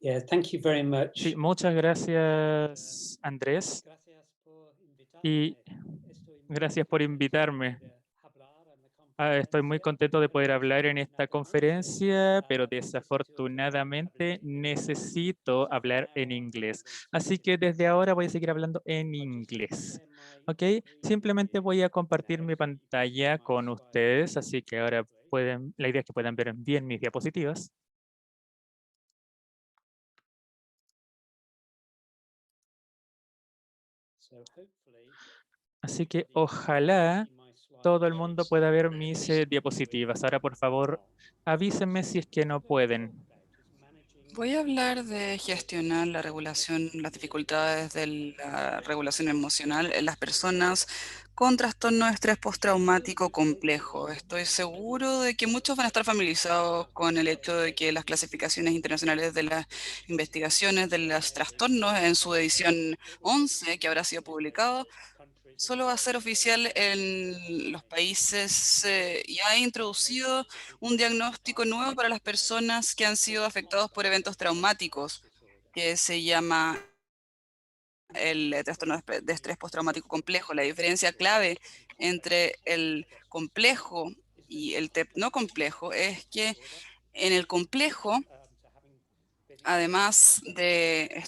Yeah, thank you very Sí, much. muchas gracias, Andrés, Gracias por y invitarme. Estoy muy gracias por contento de invitarme. poder hablar en la Estoy muy conferencia, contento de poder pero hablar en esta desafortunadamente conferencia, pero necesito hablar en desafortunadamente inglés. necesito So from hablar now en on, I inglés. will speak Así in que desde English. ahora voy a seguir hablando en I'll just inglés. share my ¿Ok? screen with Simplemente voy a you compartir now mi so you can see pantalla my con slides ustedes, así que ahora quickly. la idea es que puedan ver bien mis diapositivas. So hopefully Así que everybody can ojalá see my todo slides el mundo pueda ver and mis agree diapositivas. Ahora, por as favor, well. avísenme So si es que what no I'm going to pueden. talk about is managing Voy a hablar de emotional gestionar la distress regulación, las dificultades de in la people regulación emocional en las with personas con trastorno de estrés postraumático most complejo. Estoy seguro de que muchos van a estar familiarizados con el hecho de que las clasificaciones internacionales de las investigaciones de los trastornos en su edición 11, que habrá sido publicado, solo va a ser oficial en los países y ha introducido un diagnóstico nuevo para las personas que han sido afectados por eventos traumáticos, que se llama el trastorno de estrés postraumático complejo. La diferencia clave entre el complejo y el TEP no complejo es que en el complejo, además de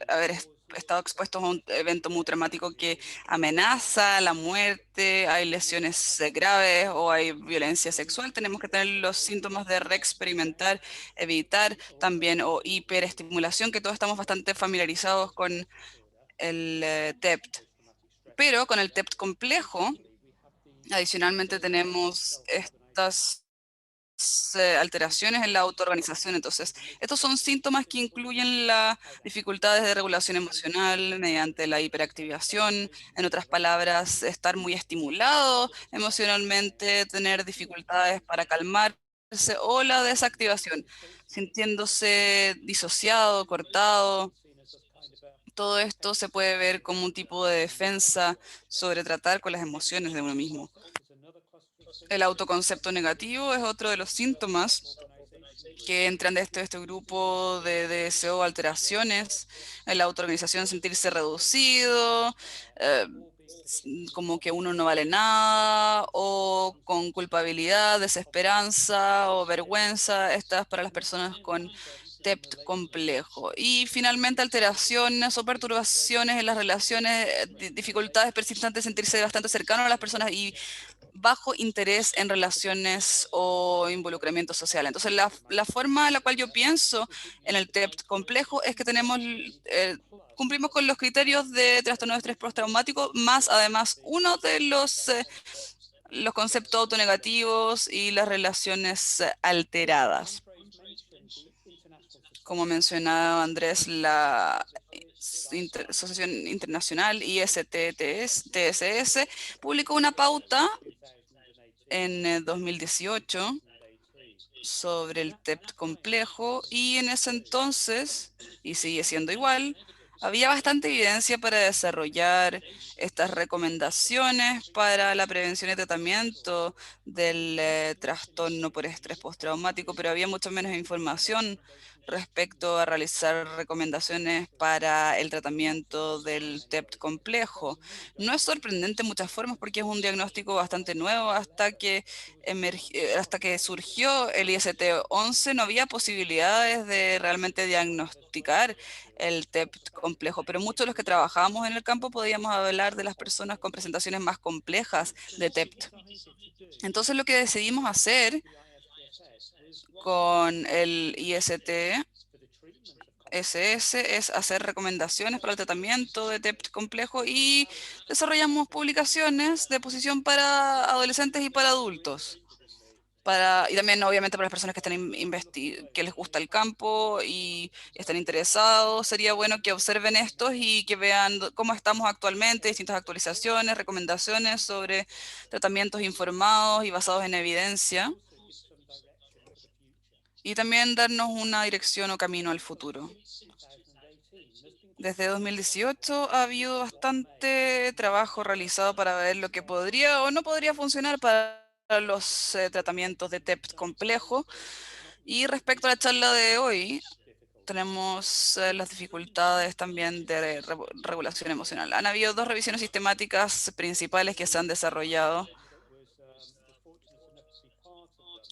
haber estado expuestos a un evento muy traumático que amenaza la muerte, hay lesiones graves o hay violencia sexual, tenemos que tener los síntomas de reexperimentar, evitar también o hiperestimulación, que todos estamos bastante familiarizados con el TEPT. Pero con el TEPT complejo, adicionalmente tenemos estas alteraciones en la autoorganización. Entonces, estos son síntomas que incluyen las dificultades de regulación emocional mediante la hiperactivación, en otras palabras, estar muy estimulado emocionalmente, tener dificultades para calmarse o la desactivación, sintiéndose disociado, cortado. Todo esto se puede ver como un tipo de defensa sobre tratar con las emociones de uno mismo. El autoconcepto negativo es otro de los síntomas que entran de este grupo de deseo alteraciones, en la autoorganización, sentirse reducido, eh, como que uno no vale nada, o con culpabilidad, desesperanza o vergüenza. Estas para las personas con TEPT complejo. Y finalmente alteraciones o perturbaciones en las relaciones, dificultades persistentes de sentirse bastante cercano a las personas y bajo interés en relaciones o involucramiento social. Entonces, la forma en la cual yo pienso en el TEPT complejo es que cumplimos con los criterios de trastorno de estrés postraumático, más además uno de los conceptos autonegativos y las relaciones alteradas. Como mencionaba Andrés, la Asociación Internacional ISTSS publicó una pauta en 2018 sobre el TEPT complejo y en ese entonces, y sigue siendo igual, había bastante evidencia para desarrollar estas recomendaciones para la prevención y tratamiento del trastorno por estrés postraumático, pero había mucha menos información respecto a realizar recomendaciones para el tratamiento del TEPT complejo. No es sorprendente en muchas formas porque es un diagnóstico bastante nuevo. Hasta que surgió el IST-11 no había posibilidades de realmente diagnosticar el TEPT complejo, pero muchos de los que trabajábamos en el campo podíamos hablar de las personas con presentaciones más complejas de TEPT. Entonces lo que decidimos hacer con el IST-SS es hacer recomendaciones para el tratamiento de TEPT complejo y desarrollamos publicaciones de posición para adolescentes y para adultos. Y también obviamente para las personas que están que les gusta el campo y están interesados, sería bueno que observen estos y que vean cómo estamos actualmente, distintas actualizaciones, recomendaciones sobre tratamientos informados y basados en evidencia, y también darnos una dirección o camino al futuro. Desde 2018 ha habido bastante trabajo realizado para ver lo que podría o no podría funcionar para los tratamientos de TEPT complejo. Y respecto a la charla de hoy, tenemos las dificultades también de regulación emocional. Han habido 2 revisiones sistemáticas principales que se han desarrollado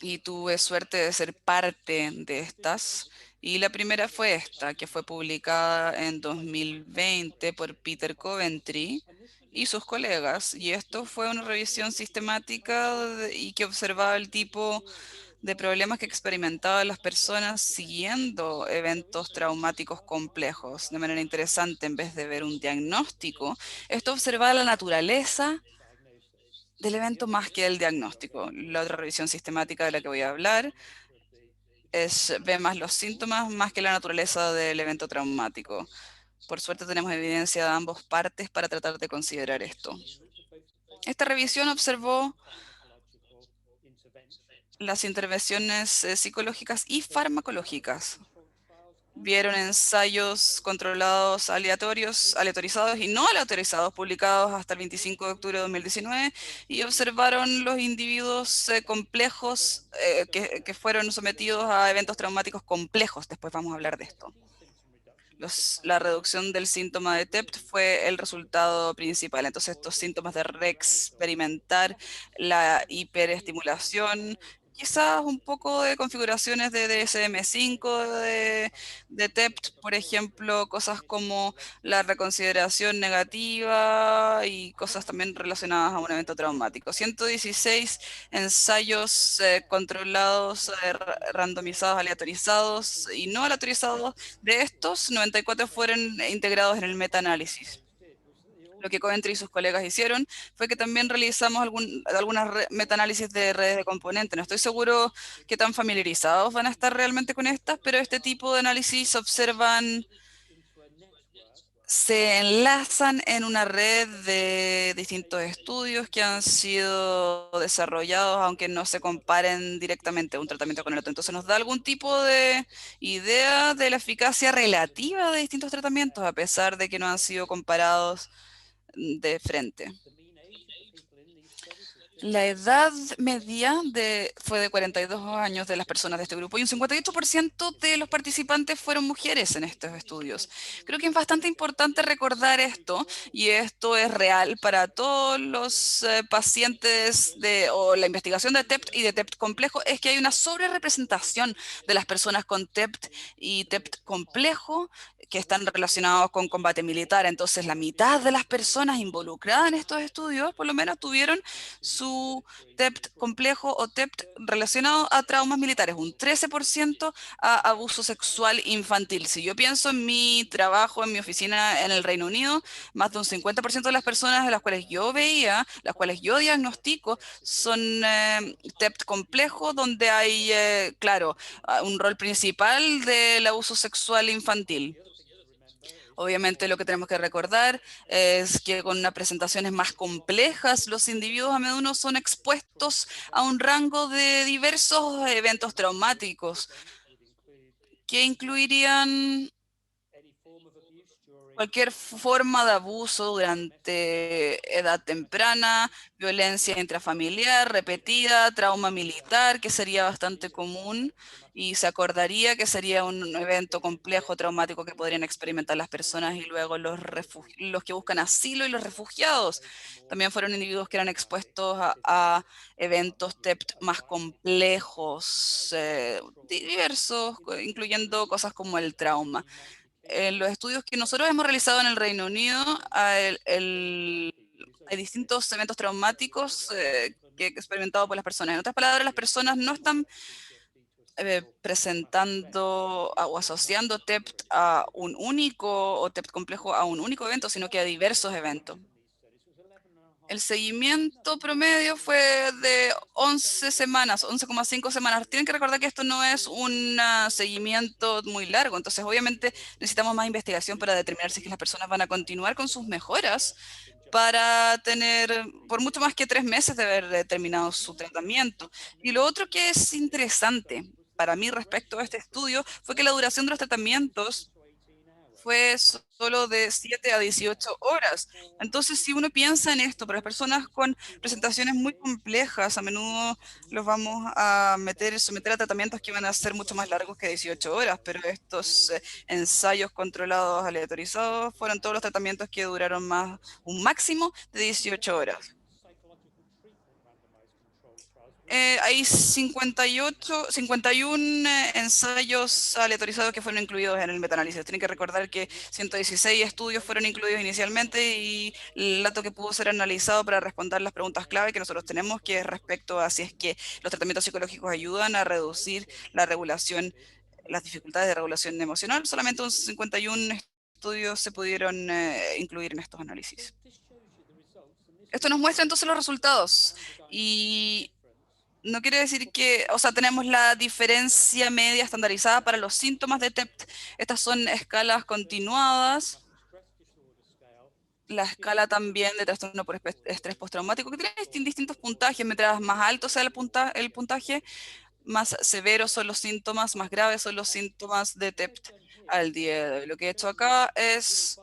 y tuve suerte de ser parte de estas. Y la primera fue esta, que fue publicada en 2020 por Peter Coventry y sus colegas. Y esto fue una revisión sistemática y que observaba el tipo de problemas que experimentaban las personas siguiendo eventos traumáticos complejos. De manera interesante, en vez de ver un diagnóstico, esto observaba la naturaleza del evento más que el diagnóstico. La otra revisión sistemática de la que voy a hablar ve más los síntomas más que la naturaleza del evento traumático. Por suerte tenemos evidencia de ambas partes para tratar de considerar esto. Esta revisión observó las intervenciones psicológicas y farmacológicas. Vieron ensayos controlados aleatorizados y no aleatorizados publicados hasta el 25 de octubre de 2019 y observaron los individuos complejos que fueron sometidos a eventos traumáticos complejos. Después vamos a hablar de esto. La reducción del síntoma de TEPT fue el resultado principal. Entonces, estos síntomas de reexperimentar la hiperestimulación, quizás un poco de configuraciones de DSM-5 de TEPT, por ejemplo, cosas como la reconsideración negativa y cosas también relacionadas a un evento traumático. 116 ensayos controlados, randomizados, aleatorizados y no aleatorizados. De estos, 94 fueron integrados en el metaanálisis. Lo que Coventry y sus colegas hicieron fue que también realizamos algunas metaanálisis de redes de componentes. No estoy seguro qué tan familiarizados van a estar realmente con estas, pero este tipo de análisis se enlazan en una red de distintos estudios que han sido desarrollados, aunque no se comparen directamente un tratamiento con el otro. Entonces nos da algún tipo de idea de la eficacia relativa de distintos tratamientos, a pesar de que no han sido comparados de frente. La edad media fue de 42 años de las personas de este grupo y un 58% de los participantes fueron mujeres en estos estudios. Creo que es bastante importante recordar esto y esto es real para todos los pacientes o la investigación de TEPT y de TEPT complejo, es que hay una sobrerepresentación de las personas con TEPT y TEPT complejo que están relacionados con combate militar. Entonces, la mitad de las personas involucradas en estos estudios, por lo menos, tuvieron su TEPT complejo o TEPT relacionado a traumas militares, un 13% a abuso sexual infantil. Si yo pienso en mi trabajo, en mi oficina en el Reino Unido, más de un 50% de las personas de las cuales yo veía, las cuales yo diagnostico, son TEPT complejo, donde hay, claro, un rol principal del abuso sexual infantil. Obviamente lo que tenemos que recordar es que con unas presentaciones más complejas, los individuos a menudo son expuestos a un rango de diversos eventos traumáticos que incluirían cualquier forma de abuso durante edad temprana, violencia intrafamiliar repetida, trauma militar, que sería bastante común y se acordaría que sería un evento complejo, traumático que podrían experimentar las personas y luego los que buscan asilo y los refugiados. También fueron individuos que eran expuestos a eventos TEPT más complejos, diversos, incluyendo cosas como el trauma. En los estudios que nosotros hemos realizado en el Reino Unido, hay distintos eventos traumáticos que he experimentado por las personas. En otras palabras, las personas no están presentando o asociando TEPT a un único o TEPT complejo a un único evento, sino que a diversos eventos. El seguimiento promedio fue de 11 semanas, 11,5 semanas. Tienen que recordar que esto no es un seguimiento muy largo, entonces obviamente necesitamos más investigación para determinar si es que las personas van a continuar con sus mejoras para tener por mucho más que 3 meses de haber terminado su tratamiento. Y lo otro que es interesante para mí respecto a este estudio fue que la duración de los tratamientos fue solo de 7 a 18 horas. Entonces, si uno piensa en esto, para las personas con presentaciones muy complejas, a menudo los vamos a someter a tratamientos que van a ser mucho más largos que 18 horas, pero estos ensayos controlados, aleatorizados, fueron todos los tratamientos que duraron un máximo de 18 horas. Hay 51 ensayos aleatorizados que fueron incluidos en el metaanálisis. Tienen que recordar que 116 estudios fueron incluidos inicialmente y el dato que pudo ser analizado para responder las preguntas clave que nosotros tenemos, que es respecto a si es que los tratamientos psicológicos ayudan a reducir la regulación, las dificultades de regulación emocional. Solamente un 51 estudios se pudieron incluir en estos análisis. Esto nos muestra entonces los resultados y no quiere decir que, o sea, tenemos la diferencia media estandarizada para los síntomas de TEPT. Estas son escalas continuadas. La escala también de trastorno por estrés postraumático, que tiene distintos puntajes. Mientras más alto sea el puntaje, más severos son los síntomas, más graves son los síntomas de TEPT al día de hoy. Lo que he hecho acá es,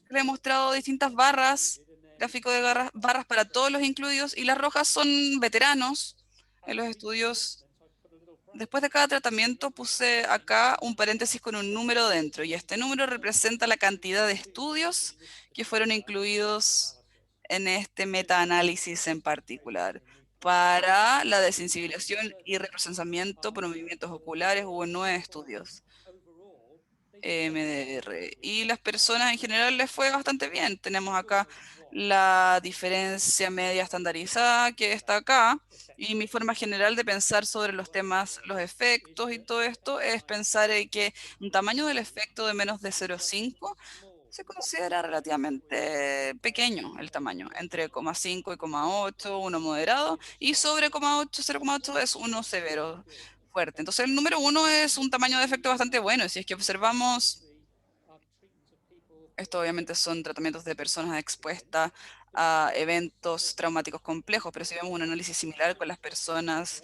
le he mostrado distintas barras, gráfico de barras para todos los incluidos, y las rojas son veteranos en los estudios. Después de cada tratamiento puse acá un paréntesis con un número dentro, y este número representa la cantidad de estudios que fueron incluidos en este metaanálisis en particular. Para la desensibilización y reprocesamiento por movimientos oculares hubo 9 estudios. MDR. Y las personas en general les fue bastante bien. Tenemos acá la diferencia media estandarizada que está acá. Y mi forma general de pensar sobre los temas, los efectos y todo esto es pensar en que un tamaño del efecto de menos de 0,5 se considera relativamente pequeño el tamaño, entre 0,5 y 0,8, uno moderado, y sobre 0,8, 0,8 es uno severo, fuerte. Entonces el número 1 es un tamaño de efecto bastante bueno. Si es que observamos, esto obviamente son tratamientos de personas expuestas a eventos traumáticos complejos, pero si vemos un análisis similar con las personas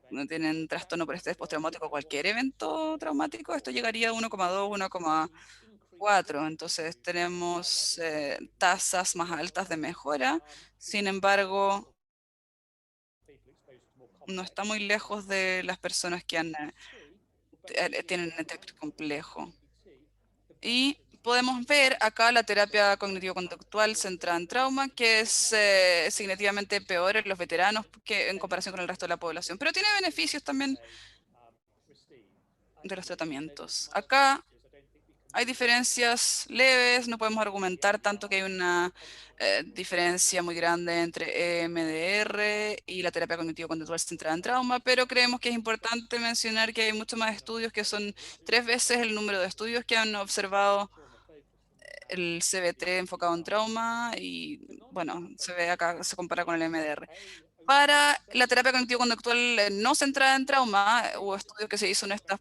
que no tienen trastorno por estrés postraumático, cualquier evento traumático, esto llegaría a 1,2, 1,4. Entonces tenemos tasas más altas de mejora. Sin embargo, no está muy lejos de las personas que tienen TEPT complejo. Y podemos ver acá la terapia cognitivo-conductual centrada en trauma, que es significativamente peor en los veteranos que en comparación con el resto de la población, pero tiene beneficios también de los tratamientos. Acá hay diferencias leves, no podemos argumentar tanto que hay una diferencia muy grande entre EMDR y la terapia cognitivo-conductual centrada en trauma, pero creemos que es importante mencionar que hay muchos más estudios, que son 3 veces el número de estudios que han observado el CBT enfocado en trauma, y bueno, se ve acá, se compara con el MDR. Para la terapia cognitivo-conductual no centrada en trauma, hubo estudios que se hizo en estas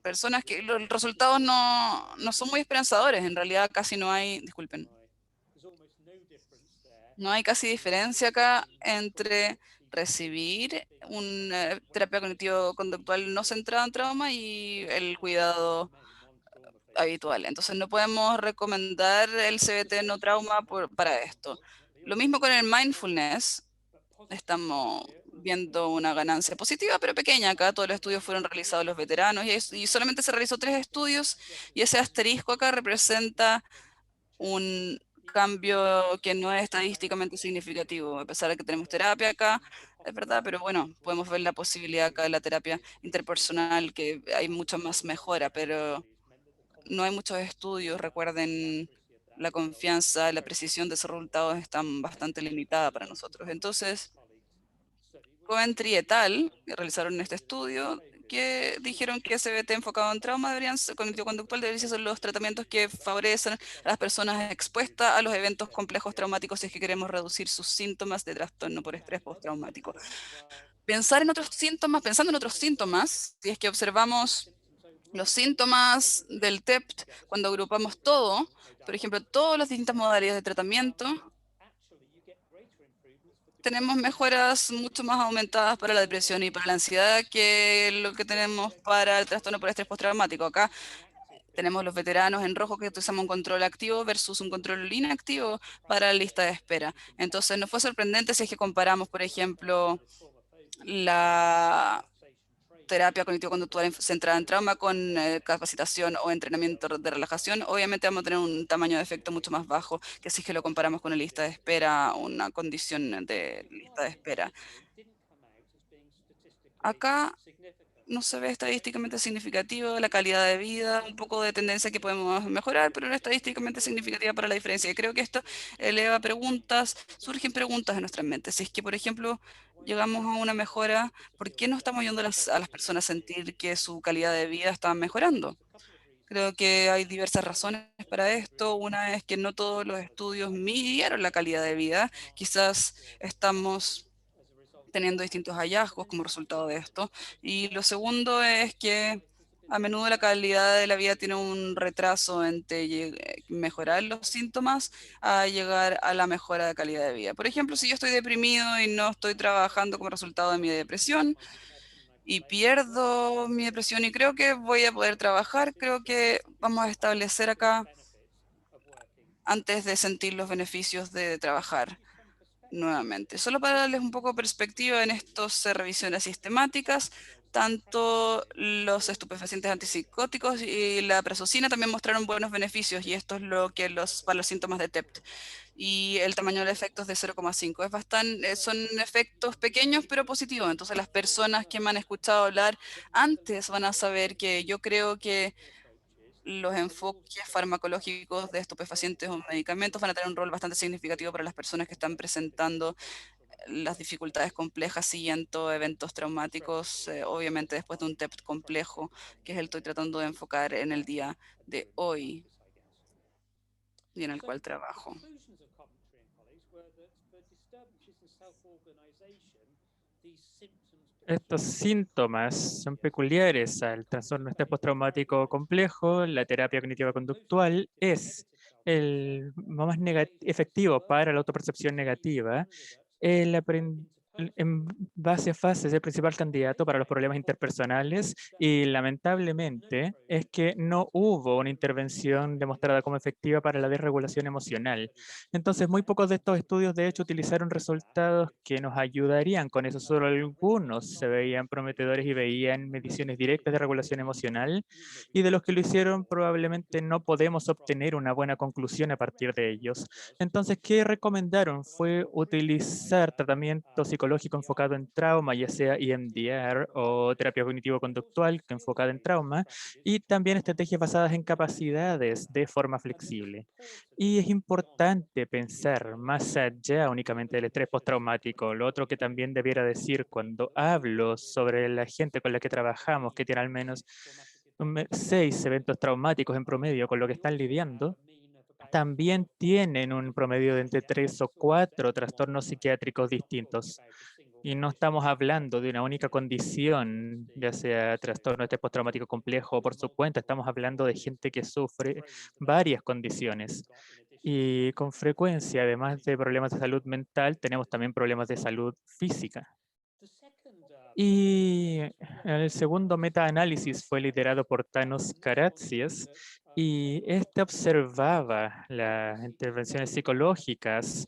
personas que los resultados no son muy esperanzadores. En realidad casi no hay, disculpen, no hay casi diferencia acá entre recibir una terapia cognitivo-conductual no centrada en trauma y el cuidado habitual. Entonces no podemos recomendar el CBT no trauma para esto. Lo mismo con el mindfulness. Estamos viendo una ganancia positiva, pero pequeña. Acá todos los estudios fueron realizados los veteranos y solamente se realizó 3 estudios, y ese asterisco acá representa un cambio que no es estadísticamente significativo, a pesar de que tenemos terapia acá, es verdad, pero bueno, podemos ver la posibilidad acá de la terapia interpersonal, que hay mucha más mejora, pero no hay muchos estudios. Recuerden, la confianza, la precisión de esos resultados están bastante limitada para nosotros. Entonces, Coventry et al. Realizaron este estudio que dijeron que CBT enfocado en trauma cognitivo-conductual deberían ser los tratamientos que favorecen a las personas expuestas a los eventos complejos traumáticos si es que queremos reducir sus síntomas de trastorno por estrés postraumático. Pensando en otros síntomas, si es que observamos los síntomas del TEPT, cuando agrupamos todo, por ejemplo, todas las distintas modalidades de tratamiento, tenemos mejoras mucho más aumentadas para la depresión y para la ansiedad que lo que tenemos para el trastorno por estrés postraumático. Acá Tenemos los veteranos en rojo que utilizamos un control activo versus un control inactivo para la lista de espera. Entonces, no fue sorprendente si es que comparamos, por ejemplo, la terapia cognitivo-conductual centrada en trauma con capacitación o entrenamiento de relajación. Obviamente vamos a tener un tamaño de efecto mucho más bajo que si es que lo comparamos con una lista de espera, una condición de lista de espera. Acá no se ve estadísticamente significativo la calidad de vida, un poco de tendencia que podemos mejorar, pero no es estadísticamente significativa para la diferencia. Y creo que esto eleva preguntas, surgen preguntas en nuestras mentes. Si es que, por ejemplo, llegamos a una mejora, ¿por qué no estamos ayudando a las personas a sentir que su calidad de vida está mejorando? Creo que hay diversas razones para esto. Una es que no todos los estudios midieron la calidad de vida. Quizás estamos teniendo distintos hallazgos como resultado de esto. Y lo segundo es que a menudo la calidad de la vida tiene un retraso entre mejorar los síntomas a llegar a la mejora de calidad de vida. Por ejemplo, si yo estoy deprimido y no estoy trabajando como resultado de mi depresión y pierdo mi depresión y creo que voy a poder trabajar, creo que vamos a establecer acá antes de sentir los beneficios de trabajar nuevamente. Solo para darles un poco de perspectiva en estas revisiones sistemáticas, tanto los estupefacientes antipsicóticos y la prazosina también mostraron buenos beneficios y esto es lo que para los síntomas de TEPT. Y el tamaño del efecto es de 0,5. Es bastante, son efectos pequeños pero positivos. Entonces las personas que me han escuchado hablar antes van a saber que yo creo que los enfoques farmacológicos de estupefacientes o medicamentos van a tener un rol bastante significativo para las personas que están presentando las dificultades complejas siguiendo eventos traumáticos, obviamente después de un TEPT complejo, que es el que estoy tratando de enfocar en el día de hoy y en el cual trabajo. Estos síntomas son peculiares al trastorno de estrés postraumático complejo. La terapia cognitiva conductual es el más efectivo para la autopercepción negativa. En base a fase es el principal candidato para los problemas interpersonales y lamentablemente es que no hubo una intervención demostrada como efectiva para la desregulación emocional. Entonces, muy pocos de estos estudios de hecho utilizaron resultados que nos ayudarían con eso. Solo algunos se veían prometedores y veían mediciones directas de regulación emocional y de los que lo hicieron probablemente no podemos obtener una buena conclusión a partir de ellos. Entonces, ¿qué recomendaron? Fue utilizar tratamiento psicológico enfocado en trauma, ya sea EMDR o terapia cognitivo-conductual enfocada en trauma, y también estrategias basadas en capacidades de forma flexible. Y es importante pensar más allá únicamente del estrés postraumático. Lo otro que también debiera decir cuando hablo sobre la gente con la que trabajamos, que tiene al menos 6 eventos traumáticos en promedio con lo que están lidiando, también tienen un promedio de entre 3 o 4 trastornos psiquiátricos distintos. Y no estamos hablando de una única condición, ya sea trastorno de estrés postraumático complejo o por su cuenta, estamos hablando de gente que sufre varias condiciones. Y con frecuencia, además de problemas de salud mental, tenemos también problemas de salud física. Y el segundo metaanálisis fue liderado por Thanos Karatsias y este observaba las intervenciones psicológicas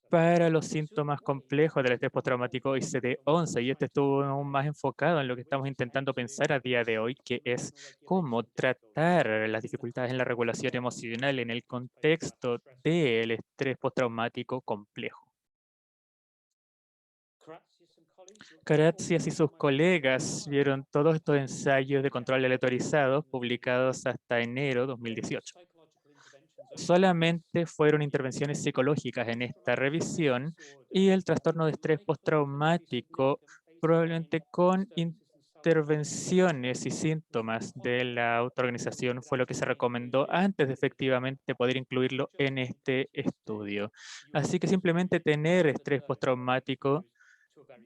para los síntomas complejos del estrés postraumático ICD-11 y este estuvo aún más enfocado en lo que estamos intentando pensar a día de hoy, que es cómo tratar las dificultades en la regulación emocional en el contexto del estrés postraumático complejo. Karatsias y sus colegas vieron todos estos ensayos de control aleatorizados publicados hasta enero 2018. Solamente fueron intervenciones psicológicas en esta revisión y el trastorno de estrés postraumático probablemente con intervenciones y síntomas de la autoorganización fue lo que se recomendó antes de efectivamente poder incluirlo en este estudio. Así que simplemente tener estrés postraumático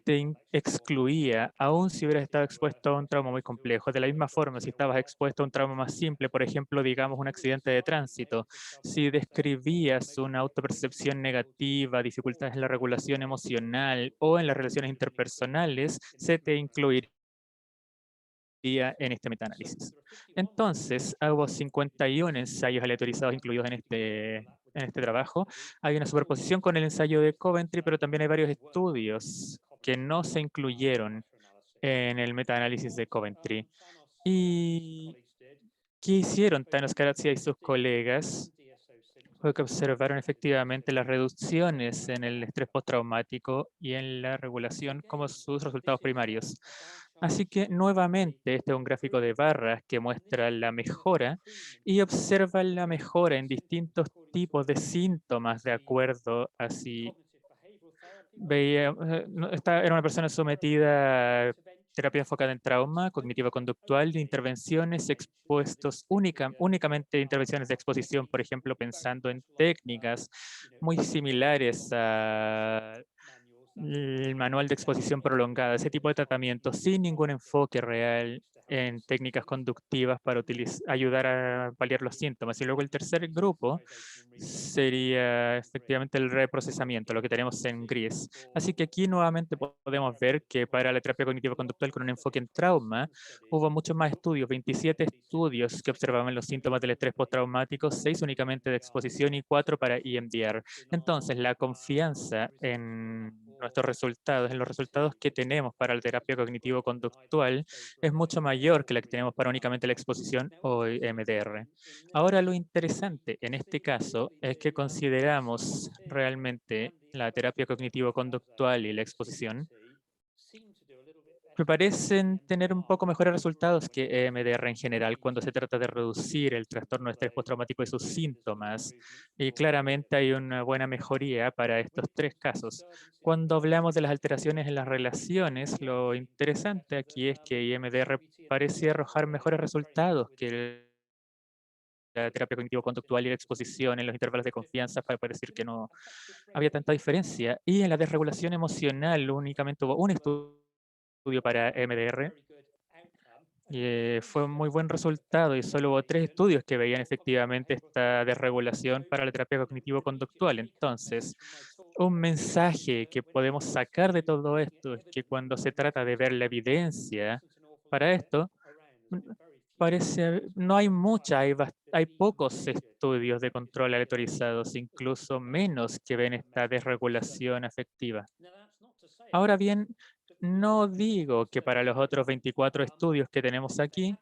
te excluía, aun si hubieras estado expuesto a un trauma muy complejo. De la misma forma, si estabas expuesto a un trauma más simple, por ejemplo, digamos un accidente de tránsito, si describías una autopercepción negativa, dificultades en la regulación emocional o en las relaciones interpersonales, se te incluiría día en este metaanálisis. Entonces, hubo 51 ensayos aleatorizados incluidos en este trabajo. Hay una superposición con el ensayo de Coventry, pero también hay varios estudios que no se incluyeron en el metaanálisis de Coventry. ¿Y qué hicieron Thanos Karatsia y sus colegas? Fue que observaron efectivamente las reducciones en el estrés postraumático y en la regulación como sus resultados primarios. Así que nuevamente este es un gráfico de barras que muestra la mejora y observa la mejora en distintos tipos de síntomas de acuerdo así. Veía, era una persona sometida a terapia enfocada en trauma, cognitivo-conductual, de intervenciones expuestos únicamente intervenciones de exposición, por ejemplo, pensando en técnicas muy similares al manual de exposición prolongada, ese tipo de tratamiento, sin ningún enfoque real en técnicas conductivas para ayudar a paliar los síntomas. Y luego el tercer grupo sería efectivamente el reprocesamiento, lo que tenemos en gris. Así que aquí nuevamente podemos ver que para la terapia cognitivo-conductual con un enfoque en trauma, hubo muchos más estudios, 27 estudios que observaban los síntomas del estrés postraumático, 6 únicamente de exposición y 4 para EMDR. Entonces, la confianza en nuestros resultados, en los resultados que tenemos para la terapia cognitivo-conductual, es mucho mayor que la que tenemos para únicamente la exposición o EMDR. Ahora, lo interesante en este caso es que consideramos realmente la terapia cognitivo-conductual y la exposición, que parecen tener un poco mejores resultados que EMDR en general cuando se trata de reducir el trastorno de estrés postraumático y sus síntomas. Y claramente hay una buena mejoría para estos tres casos. Cuando hablamos de las alteraciones en las relaciones, lo interesante aquí es que EMDR parece arrojar mejores resultados que la terapia cognitivo-conductual y la exposición en los intervalos de confianza para decir que no había tanta diferencia. Y en la desregulación emocional únicamente hubo un estudio para MDR y fue un muy buen resultado y solo hubo 3 estudios que veían efectivamente esta desregulación para la terapia cognitivo-conductual. Entonces, un mensaje que podemos sacar de todo esto es que cuando se trata de ver la evidencia para esto, no hay mucha, hay pocos estudios de control aleatorizados, incluso menos que ven esta desregulación afectiva. Ahora bien, no digo que para los otros 24 estudios que tenemos aquí,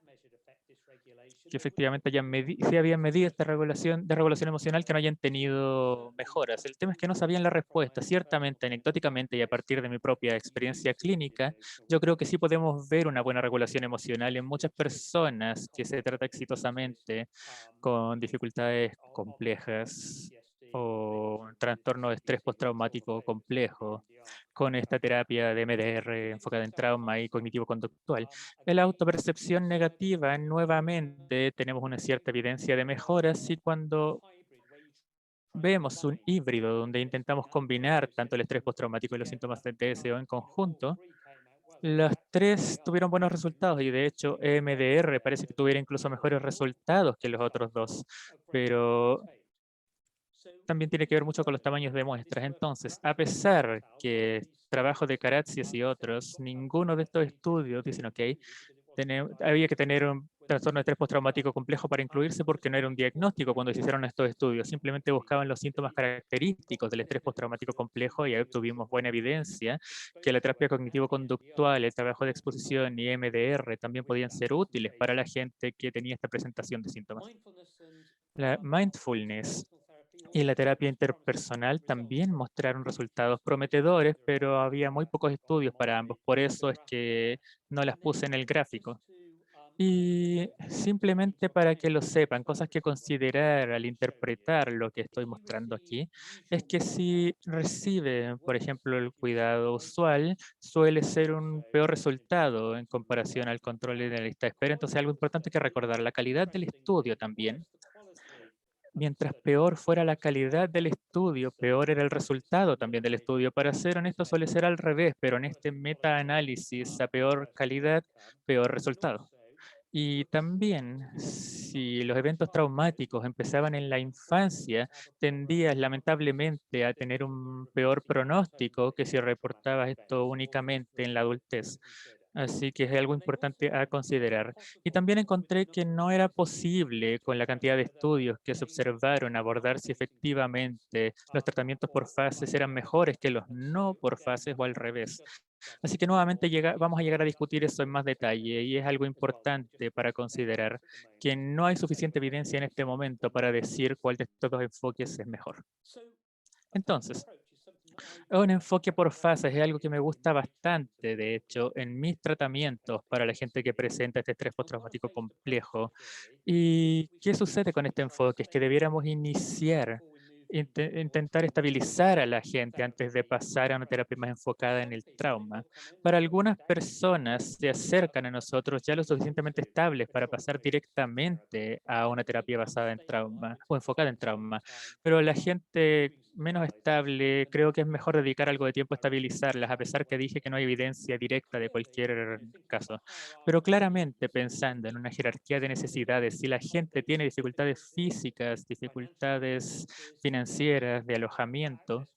que efectivamente sí habían medido esta regulación emocional, que no hayan tenido mejoras. El tema es que no sabían la respuesta. Ciertamente, anecdóticamente y a partir de mi propia experiencia clínica, yo creo que sí podemos ver una buena regulación emocional en muchas personas que se trata exitosamente con dificultades complejas o un trastorno de estrés postraumático complejo con esta terapia de MDR enfocada en trauma y cognitivo-conductual. En la autopercepción negativa, nuevamente, tenemos una cierta evidencia de mejoras y cuando vemos un híbrido donde intentamos combinar tanto el estrés postraumático y los síntomas de TSO en conjunto, los 3 tuvieron buenos resultados y de hecho EMDR parece que tuviera incluso mejores resultados que los otros 2, pero también tiene que ver mucho con los tamaños de muestras. Entonces, a pesar que trabajo de Karatsias y otros, ninguno de estos estudios dicen, ok, había que tener un trastorno de estrés postraumático complejo para incluirse porque no era un diagnóstico cuando se hicieron estos estudios. Simplemente buscaban los síntomas característicos del estrés postraumático complejo y ahí obtuvimos buena evidencia que la terapia cognitivo-conductual, el trabajo de exposición y MDR también podían ser útiles para la gente que tenía esta presentación de síntomas. La mindfulness y la terapia interpersonal también mostraron resultados prometedores, pero había muy pocos estudios para ambos. Por eso es que no las puse en el gráfico. Y simplemente para que lo sepan, cosas que considerar al interpretar lo que estoy mostrando aquí, es que si recibe, por ejemplo, el cuidado usual, suele ser un peor resultado en comparación al control de la lista de espera. Entonces, algo importante que recordar, la calidad del estudio también. Mientras peor fuera la calidad del estudio, peor era el resultado también del estudio. Para ser honesto, suele ser al revés, pero en este metaanálisis, a peor calidad, peor resultado. Y también, si los eventos traumáticos empezaban en la infancia, tendías lamentablemente a tener un peor pronóstico que si reportabas esto únicamente en la adultez. Así que es algo importante a considerar. Y también encontré que no era posible, con la cantidad de estudios que se observaron, abordar si efectivamente los tratamientos por fases eran mejores que los no por fases o al revés. Así que nuevamente vamos a llegar a discutir eso en más detalle y es algo importante para considerar que no hay suficiente evidencia en este momento para decir cuál de estos dos enfoques es mejor. Entonces, un enfoque por fases es algo que me gusta bastante, de hecho, en mis tratamientos para la gente que presenta este estrés postraumático complejo. ¿Y qué sucede con este enfoque? Es que debiéramos iniciar, intentar estabilizar a la gente antes de pasar a una terapia más enfocada en el trauma. Para algunas personas se acercan a nosotros ya lo suficientemente estables para pasar directamente a una terapia basada en trauma o enfocada en trauma. Pero la gente menos estable, creo que es mejor dedicar algo de tiempo a estabilizarlas, a pesar que dije que no hay evidencia directa de cualquier caso. Pero claramente pensando en una jerarquía de necesidades, si la gente tiene dificultades físicas, dificultades financieras, de alojamiento,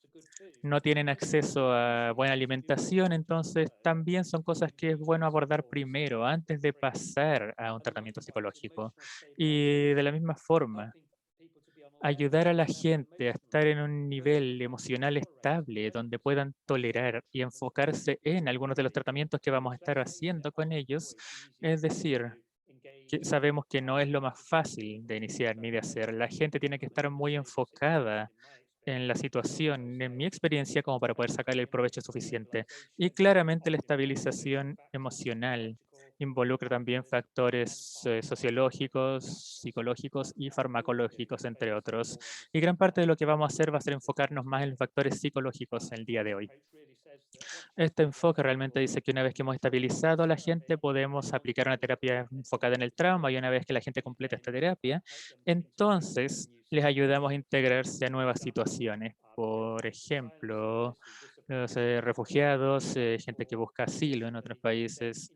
no tienen acceso a buena alimentación, entonces también son cosas que es bueno abordar primero, antes de pasar a un tratamiento psicológico. Y de la misma forma, ayudar a la gente a estar en un nivel emocional estable, donde puedan tolerar y enfocarse en algunos de los tratamientos que vamos a estar haciendo con ellos. Es decir, que sabemos que no es lo más fácil de iniciar ni de hacer. La gente tiene que estar muy enfocada en la situación, en mi experiencia, como para poder sacarle el provecho suficiente. Y claramente la estabilización emocional involucra también factores sociológicos, psicológicos y farmacológicos, entre otros. Y gran parte de lo que vamos a hacer va a ser enfocarnos más en los factores psicológicos el día de hoy. Este enfoque realmente dice que una vez que hemos estabilizado a la gente, podemos aplicar una terapia enfocada en el trauma y una vez que la gente completa esta terapia, entonces les ayudamos a integrarse a nuevas situaciones. Por ejemplo, los refugiados, gente que busca asilo en otros países.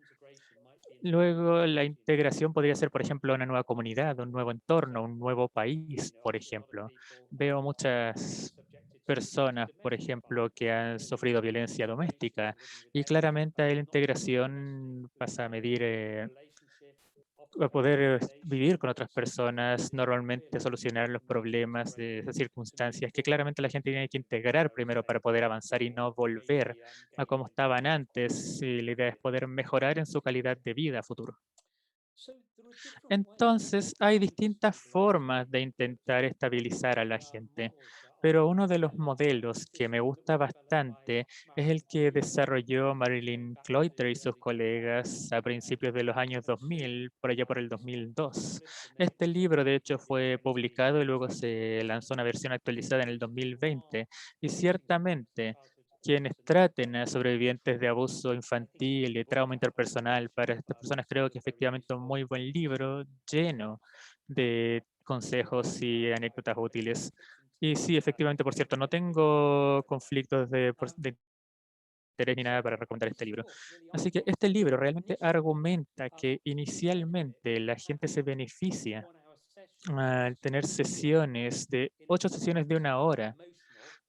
Luego, la integración podría ser, por ejemplo, una nueva comunidad, un nuevo entorno, un nuevo país, por ejemplo. Veo muchas personas, por ejemplo, que han sufrido violencia doméstica y claramente la integración pasa a medir a poder vivir con otras personas, normalmente solucionar los problemas de esas circunstancias que claramente la gente tiene que integrar primero para poder avanzar y no volver a como estaban antes. Y la idea es poder mejorar en su calidad de vida a futuro. Entonces, hay distintas formas de intentar estabilizar a la gente, pero uno de los modelos que me gusta bastante es el que desarrolló Marilyn Cloyter y sus colegas a principios de los años 2000, por allá por el 2002. Este libro, de hecho, fue publicado y luego se lanzó una versión actualizada en el 2020, y ciertamente quienes traten a sobrevivientes de abuso infantil y trauma interpersonal. Para estas personas creo que efectivamente un muy buen libro lleno de consejos y anécdotas útiles. Y sí, efectivamente, por cierto, no tengo conflictos de interés ni nada para recomendar este libro. Así que este libro realmente argumenta que inicialmente la gente se beneficia al tener sesiones de 8 sesiones de 1 hora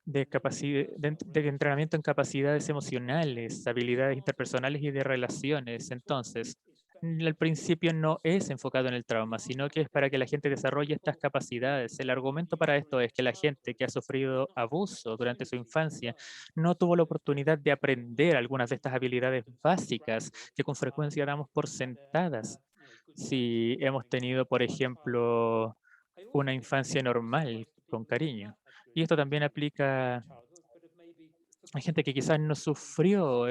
de capacidad de entrenamiento en capacidades emocionales, habilidades interpersonales y de relaciones. Entonces, al principio no es enfocado en el trauma, sino que es para que la gente desarrolle estas capacidades. El argumento para esto es que la gente que ha sufrido abuso durante su infancia no tuvo la oportunidad de aprender algunas de estas habilidades básicas que con frecuencia damos por sentadas. Si hemos tenido, por ejemplo, una infancia normal, con cariño. Y esto también aplica a gente que quizás no sufrió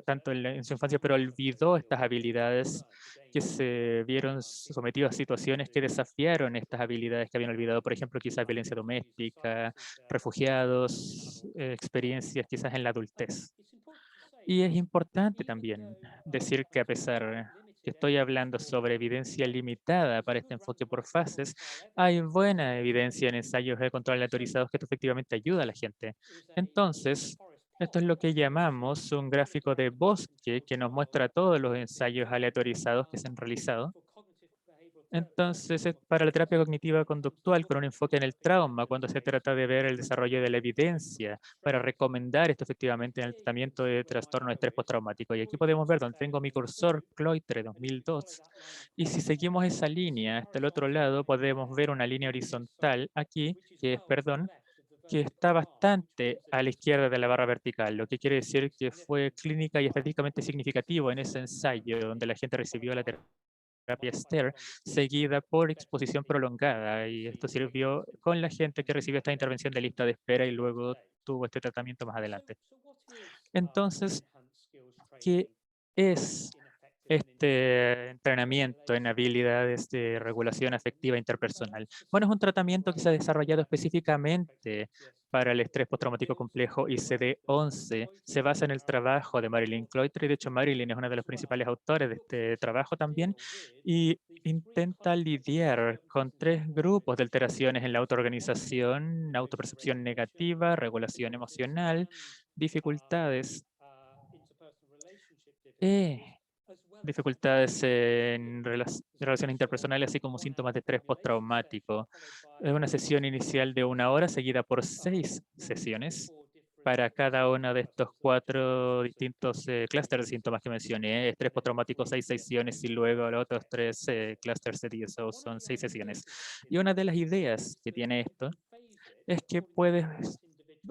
tanto en su infancia, pero olvidó estas habilidades, que se vieron sometidos a situaciones que desafiaron estas habilidades que habían olvidado. Por ejemplo, quizás violencia doméstica, refugiados, experiencias quizás en la adultez. Y es importante también decir que a pesar que estoy hablando sobre evidencia limitada para este enfoque por fases, hay buena evidencia en ensayos de control aleatorizados que esto efectivamente ayuda a la gente. Entonces, esto es lo que llamamos un gráfico de bosque que nos muestra todos los ensayos aleatorizados que se han realizado. Entonces, es para la terapia cognitiva conductual con un enfoque en el trauma, cuando se trata de ver el desarrollo de la evidencia para recomendar esto efectivamente en el tratamiento de trastorno de estrés postraumático. Y aquí podemos ver donde tengo mi cursor, Cloitre 2002. Y si seguimos esa línea hasta el otro lado, podemos ver una línea horizontal aquí, que es, perdón, que está bastante a la izquierda de la barra vertical, lo que quiere decir que fue clínica y estadísticamente significativo en ese ensayo donde la gente recibió la terapia STAIR seguida por exposición prolongada, y esto sirvió con la gente que recibió esta intervención de lista de espera y luego tuvo este tratamiento más adelante. Entonces, ¿qué es este entrenamiento en habilidades de regulación afectiva interpersonal? Bueno, es un tratamiento que se ha desarrollado específicamente para el estrés postraumático complejo ICD-11. Se basa en el trabajo de Marilyn Cloitre, y de hecho Marilyn es una de los principales autores de este trabajo también, y intenta lidiar con 3 grupos de alteraciones en la autoorganización: autopercepción negativa, regulación emocional, dificultades dificultades en relaciones interpersonales, así como síntomas de estrés postraumático. Es una sesión inicial de 1 hora, seguida por 6 sesiones para cada uno de estos 4 distintos clústeres de síntomas que mencioné. Estrés postraumático, 6 sesiones, y luego los otros 3 clústeres de DSO son 6 sesiones. Y una de las ideas que tiene esto es que puede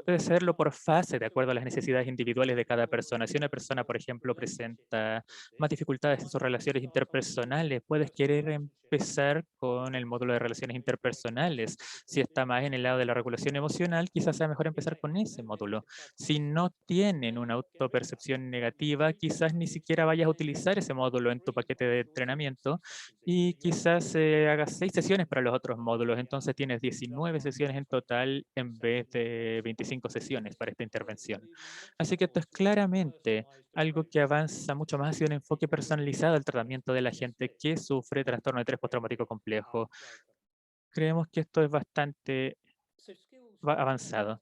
hacerlo por fase, de acuerdo a las necesidades individuales de cada persona. Si una persona, por ejemplo, presenta más dificultades en sus relaciones interpersonales, puedes querer empezar con el módulo de relaciones interpersonales. Si está más en el lado de la regulación emocional, quizás sea mejor empezar con ese módulo. Si no tienen una autopercepción negativa, quizás ni siquiera vayas a utilizar ese módulo en tu paquete de entrenamiento, y quizás hagas 6 sesiones para los otros módulos. Entonces tienes 19 sesiones en total en vez de 25 sesiones para esta intervención. Así que esto es claramente algo que avanza mucho más hacia un enfoque personalizado al tratamiento de la gente que sufre trastorno de estrés postraumático complejo. Creemos que esto es bastante avanzado.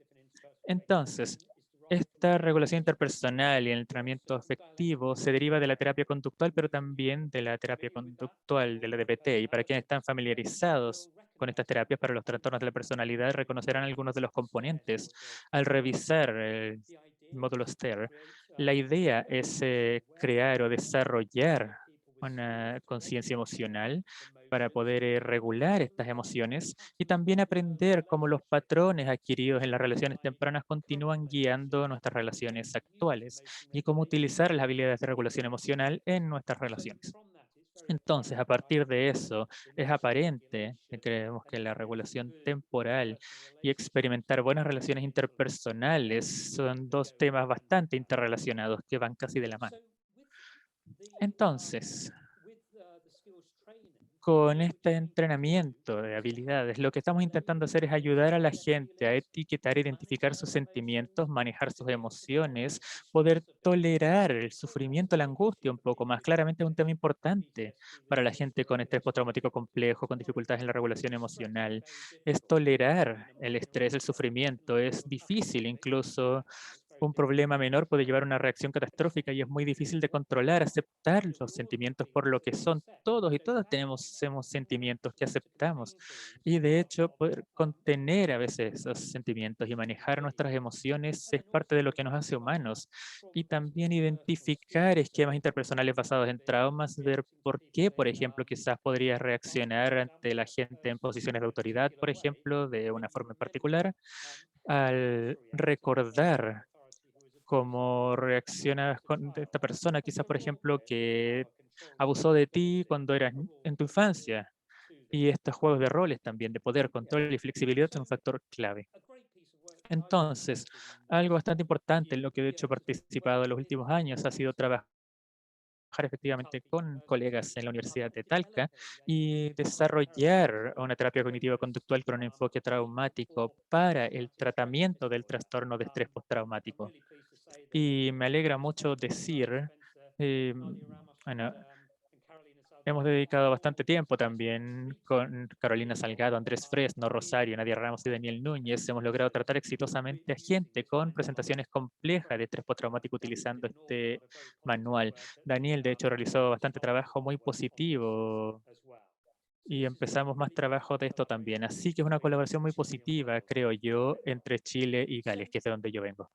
Entonces, esta regulación interpersonal y el entrenamiento afectivo se deriva de la terapia conductual, pero también de la terapia conductual, de la DBT. Y para quienes están familiarizados con estas terapias para los trastornos de la personalidad, reconocerán algunos de los componentes al revisar el módulo STAIR. La idea es crear o desarrollar una conciencia emocional para poder regular estas emociones, y también aprender cómo los patrones adquiridos en las relaciones tempranas continúan guiando nuestras relaciones actuales, y cómo utilizar las habilidades de regulación emocional en nuestras relaciones. Entonces, a partir de eso, es aparente que creemos que la regulación temporal y experimentar buenas relaciones interpersonales son 2 temas bastante interrelacionados que van casi de la mano. Entonces, con este entrenamiento de habilidades, lo que estamos intentando hacer es ayudar a la gente a etiquetar, identificar sus sentimientos, manejar sus emociones, poder tolerar el sufrimiento, la angustia un poco más. Claramente es un tema importante para la gente con estrés postraumático complejo, con dificultades en la regulación emocional. Es tolerar el estrés, el sufrimiento. Es difícil, incluso un problema menor puede llevar a una reacción catastrófica, y es muy difícil de controlar, aceptar los sentimientos por lo que son. Todos y todas tenemos sentimientos que aceptamos, y de hecho poder contener a veces esos sentimientos y manejar nuestras emociones es parte de lo que nos hace humanos. Y también identificar esquemas interpersonales basados en traumas, ver por qué, por ejemplo, quizás podrías reaccionar ante la gente en posiciones de autoridad, por ejemplo, de una forma en particular, al recordar cómo reaccionas con esta persona, quizás, por ejemplo, que abusó de ti cuando eras en tu infancia. Y estos juegos de roles también, de poder, control y flexibilidad, son un factor clave. Entonces, algo bastante importante en lo que de hecho he participado en los últimos años ha sido trabajar efectivamente con colegas en la Universidad de Talca y desarrollar una terapia cognitiva conductual con un enfoque traumático para el tratamiento del trastorno de estrés postraumático. Y me alegra mucho decir, eh, bueno, hemos dedicado bastante tiempo también con Carolina Salgado, Andrés Fresno, Rosario, Nadia Ramos y Daniel Núñez. Hemos logrado tratar exitosamente a gente con presentaciones complejas de estrés postraumático utilizando este manual. Daniel, de hecho, realizó bastante trabajo muy positivo y empezamos más trabajo de esto también. Así que es una colaboración muy positiva, creo yo, entre Chile y Gales, que es de donde yo vengo.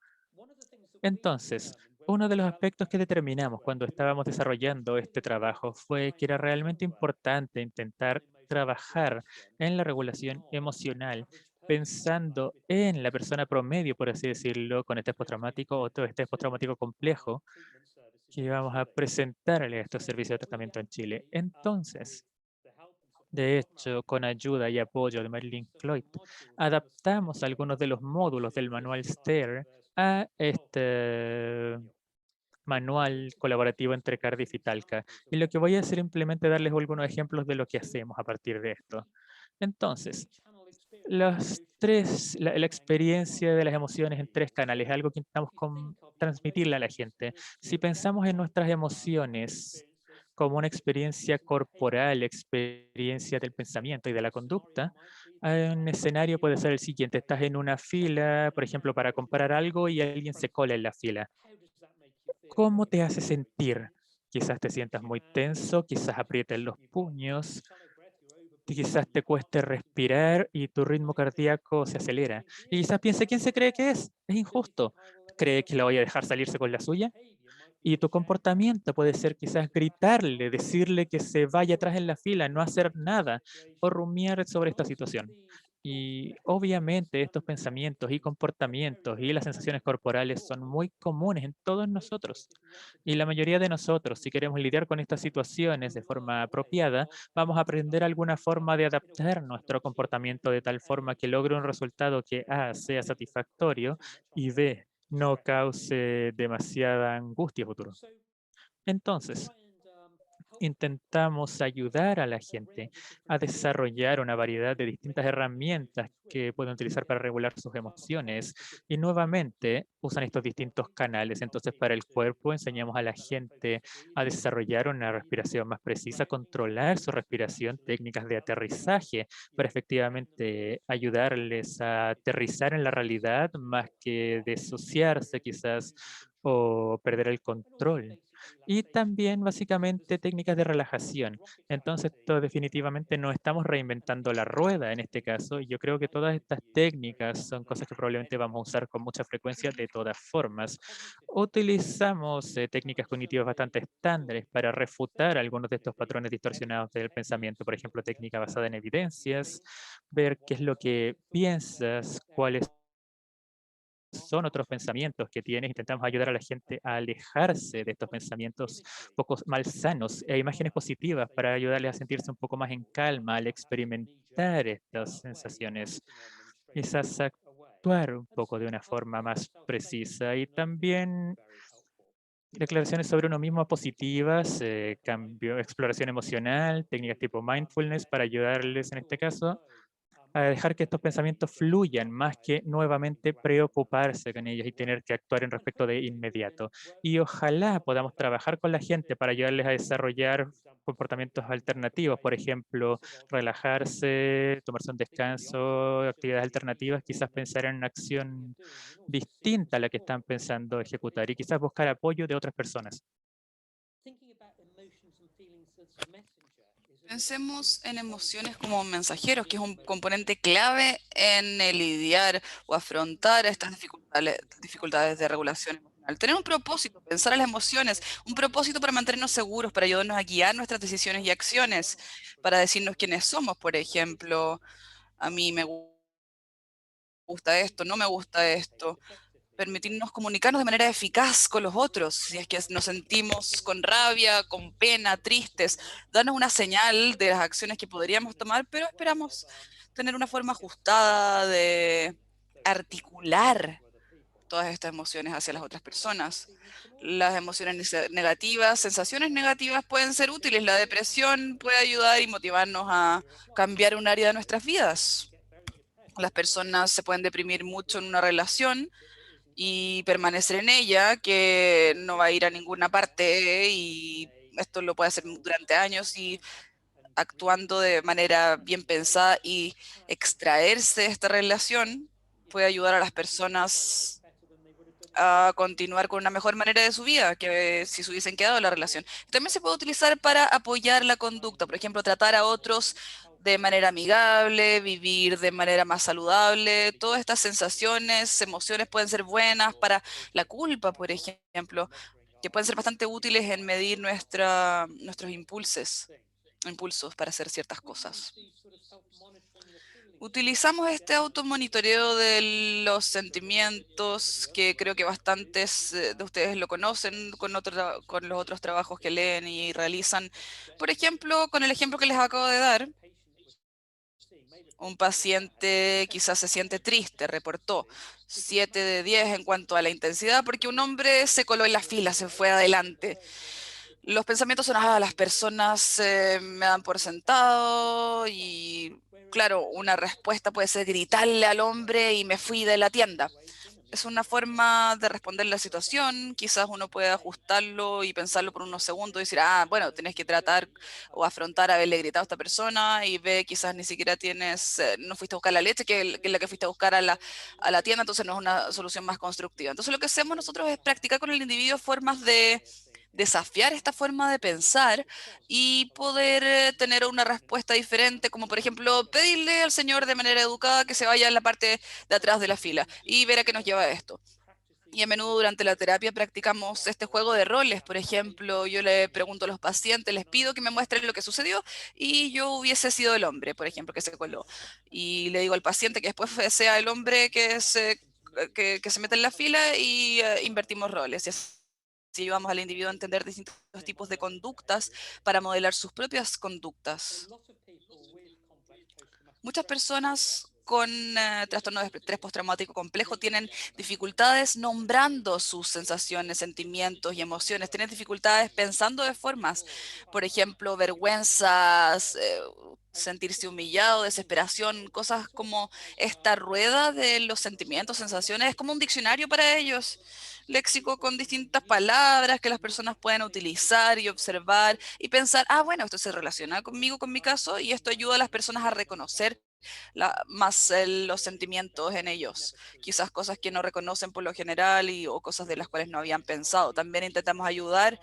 Entonces, uno de los aspectos que determinamos cuando estábamos desarrollando este trabajo fue que era realmente importante intentar trabajar en la regulación emocional, pensando en la persona promedio, por así decirlo, con estrés postraumático o todo estrés postraumático complejo que vamos a presentarle a estos servicios de tratamiento en Chile. Entonces, de hecho, con ayuda y apoyo de Marilyn Cloyd, adaptamos algunos de los módulos del manual STAIR a este manual colaborativo entre Cardiff y Talca. Y lo que voy a hacer es simplemente darles algunos ejemplos de lo que hacemos a partir de esto. Entonces, la experiencia de las emociones en 3 canales, algo que intentamos transmitirle a la gente. Si pensamos en nuestras emociones como una experiencia corporal, experiencia del pensamiento y de la conducta, un escenario puede ser el siguiente. Estás en una fila, por ejemplo, para comprar algo y alguien se cola en la fila. ¿Cómo te hace sentir? Quizás te sientas muy tenso, quizás aprietes los puños, quizás te cueste respirar y tu ritmo cardíaco se acelera. Y quizás piense, ¿quién se cree que es? Es injusto. ¿Cree que la voy a dejar salirse con la suya? Y tu comportamiento puede ser quizás gritarle, decirle que se vaya atrás en la fila, no hacer nada o rumiar sobre esta situación. Y obviamente estos pensamientos y comportamientos y las sensaciones corporales son muy comunes en todos nosotros. Y la mayoría de nosotros, si queremos lidiar con estas situaciones de forma apropiada, vamos a aprender alguna forma de adaptar nuestro comportamiento de tal forma que logre un resultado que A sea satisfactorio y B no cause demasiada angustia futuro. Entonces, intentamos ayudar a la gente a desarrollar una variedad de distintas herramientas que pueden utilizar para regular sus emociones y nuevamente usan estos distintos canales. Entonces, para el cuerpo enseñamos a la gente a desarrollar una respiración más precisa, controlar su respiración, técnicas de aterrizaje para efectivamente ayudarles a aterrizar en la realidad más que disociarse quizás o perder el control. Y también básicamente técnicas de relajación. Entonces, definitivamente no estamos reinventando la rueda en este caso. Y yo creo que todas estas técnicas son cosas que probablemente vamos a usar con mucha frecuencia de todas formas. Utilizamos técnicas cognitivas bastante estándares para refutar algunos de estos patrones distorsionados del pensamiento. Por ejemplo, técnica basada en evidencias, ver qué es lo que piensas, cuáles son otros pensamientos que tienes. Intentamos ayudar a la gente a alejarse de estos pensamientos poco malsanos e imágenes positivas para ayudarles a sentirse un poco más en calma al experimentar estas sensaciones. Quizás actuar un poco de una forma más precisa y también declaraciones sobre uno mismo positivas, cambio, exploración emocional, técnicas tipo mindfulness para ayudarles en este caso a dejar que estos pensamientos fluyan más que nuevamente preocuparse con ellos y tener que actuar en respecto de inmediato. Y ojalá podamos trabajar con la gente para ayudarles a desarrollar comportamientos alternativos, por ejemplo, relajarse, tomarse un descanso, actividades alternativas, quizás pensar en una acción distinta a la que están pensando ejecutar y quizás buscar apoyo de otras personas. Pensemos en emociones como mensajeros, que es un componente clave en el lidiar o afrontar estas dificultades de regulación emocional. Tener un propósito, pensar en las emociones, un propósito para mantenernos seguros, para ayudarnos a guiar nuestras decisiones y acciones, para decirnos quiénes somos, por ejemplo, a mí me gusta esto, no me gusta esto, permitirnos comunicarnos de manera eficaz con los otros, si es que nos sentimos con rabia, con pena, tristes, darnos una señal de las acciones que podríamos tomar, pero esperamos tener una forma ajustada de articular todas estas emociones hacia las otras personas. Las emociones negativas, sensaciones negativas pueden ser útiles. La depresión puede ayudar y motivarnos a cambiar un área de nuestras vidas. Las personas se pueden deprimir mucho en una relación y permanecer en ella, que no va a ir a ninguna parte y esto lo puede hacer durante años y actuando de manera bien pensada y extraerse de esta relación puede ayudar a las personas a continuar con una mejor manera de su vida que si se hubiesen quedado en la relación. También se puede utilizar para apoyar la conducta, por ejemplo, tratar a otros de manera amigable, vivir de manera más saludable. Todas estas sensaciones, emociones pueden ser buenas para la culpa, por ejemplo, que pueden ser bastante útiles en medir nuestros impulsos para hacer ciertas cosas. Utilizamos este automonitoreo de los sentimientos, que creo que bastantes de ustedes lo conocen con los otros trabajos que leen y realizan. Por ejemplo, con el ejemplo que les acabo de dar, un paciente quizás se siente triste, reportó 7 de 10 en cuanto a la intensidad porque un hombre se coló en la fila, se fue adelante. Los pensamientos son, las personas me dan por sentado y, claro, una respuesta puede ser gritarle al hombre y me fui de la tienda. Es una forma de responder la situación, quizás uno puede ajustarlo y pensarlo por unos segundos y decir, bueno, tienes que tratar o afrontar haberle gritado a esta persona y ve, quizás ni siquiera no fuiste a buscar la leche, que es la que fuiste a buscar a la tienda, entonces no es una solución más constructiva. Entonces lo que hacemos nosotros es practicar con el individuo formas de desafiar esta forma de pensar y poder tener una respuesta diferente, como por ejemplo pedirle al señor de manera educada que se vaya en la parte de atrás de la fila y ver a qué nos lleva esto. Y a menudo durante la terapia practicamos este juego de roles. Por ejemplo, yo le pregunto a los pacientes, les pido que me muestren lo que sucedió y yo hubiese sido el hombre, por ejemplo, que se coló. Y le digo al paciente que después sea el hombre que se mete en la fila y invertimos roles. Y así ayudamos al individuo a entender distintos tipos de conductas para modelar sus propias conductas. Muchas personas con trastorno de estrés postraumático complejo tienen dificultades nombrando sus sensaciones, sentimientos y emociones. Tienen dificultades pensando de formas, por ejemplo, vergüenzas, sentirse humillado, desesperación, cosas como esta rueda de los sentimientos, sensaciones. Es como un diccionario para ellos. Léxico con distintas palabras que las personas pueden utilizar y observar y pensar, bueno, esto se relaciona conmigo, con mi caso, y esto ayuda a las personas a reconocer más los sentimientos en ellos. Quizás cosas que no reconocen por lo general o cosas de las cuales no habían pensado. También intentamos ayudar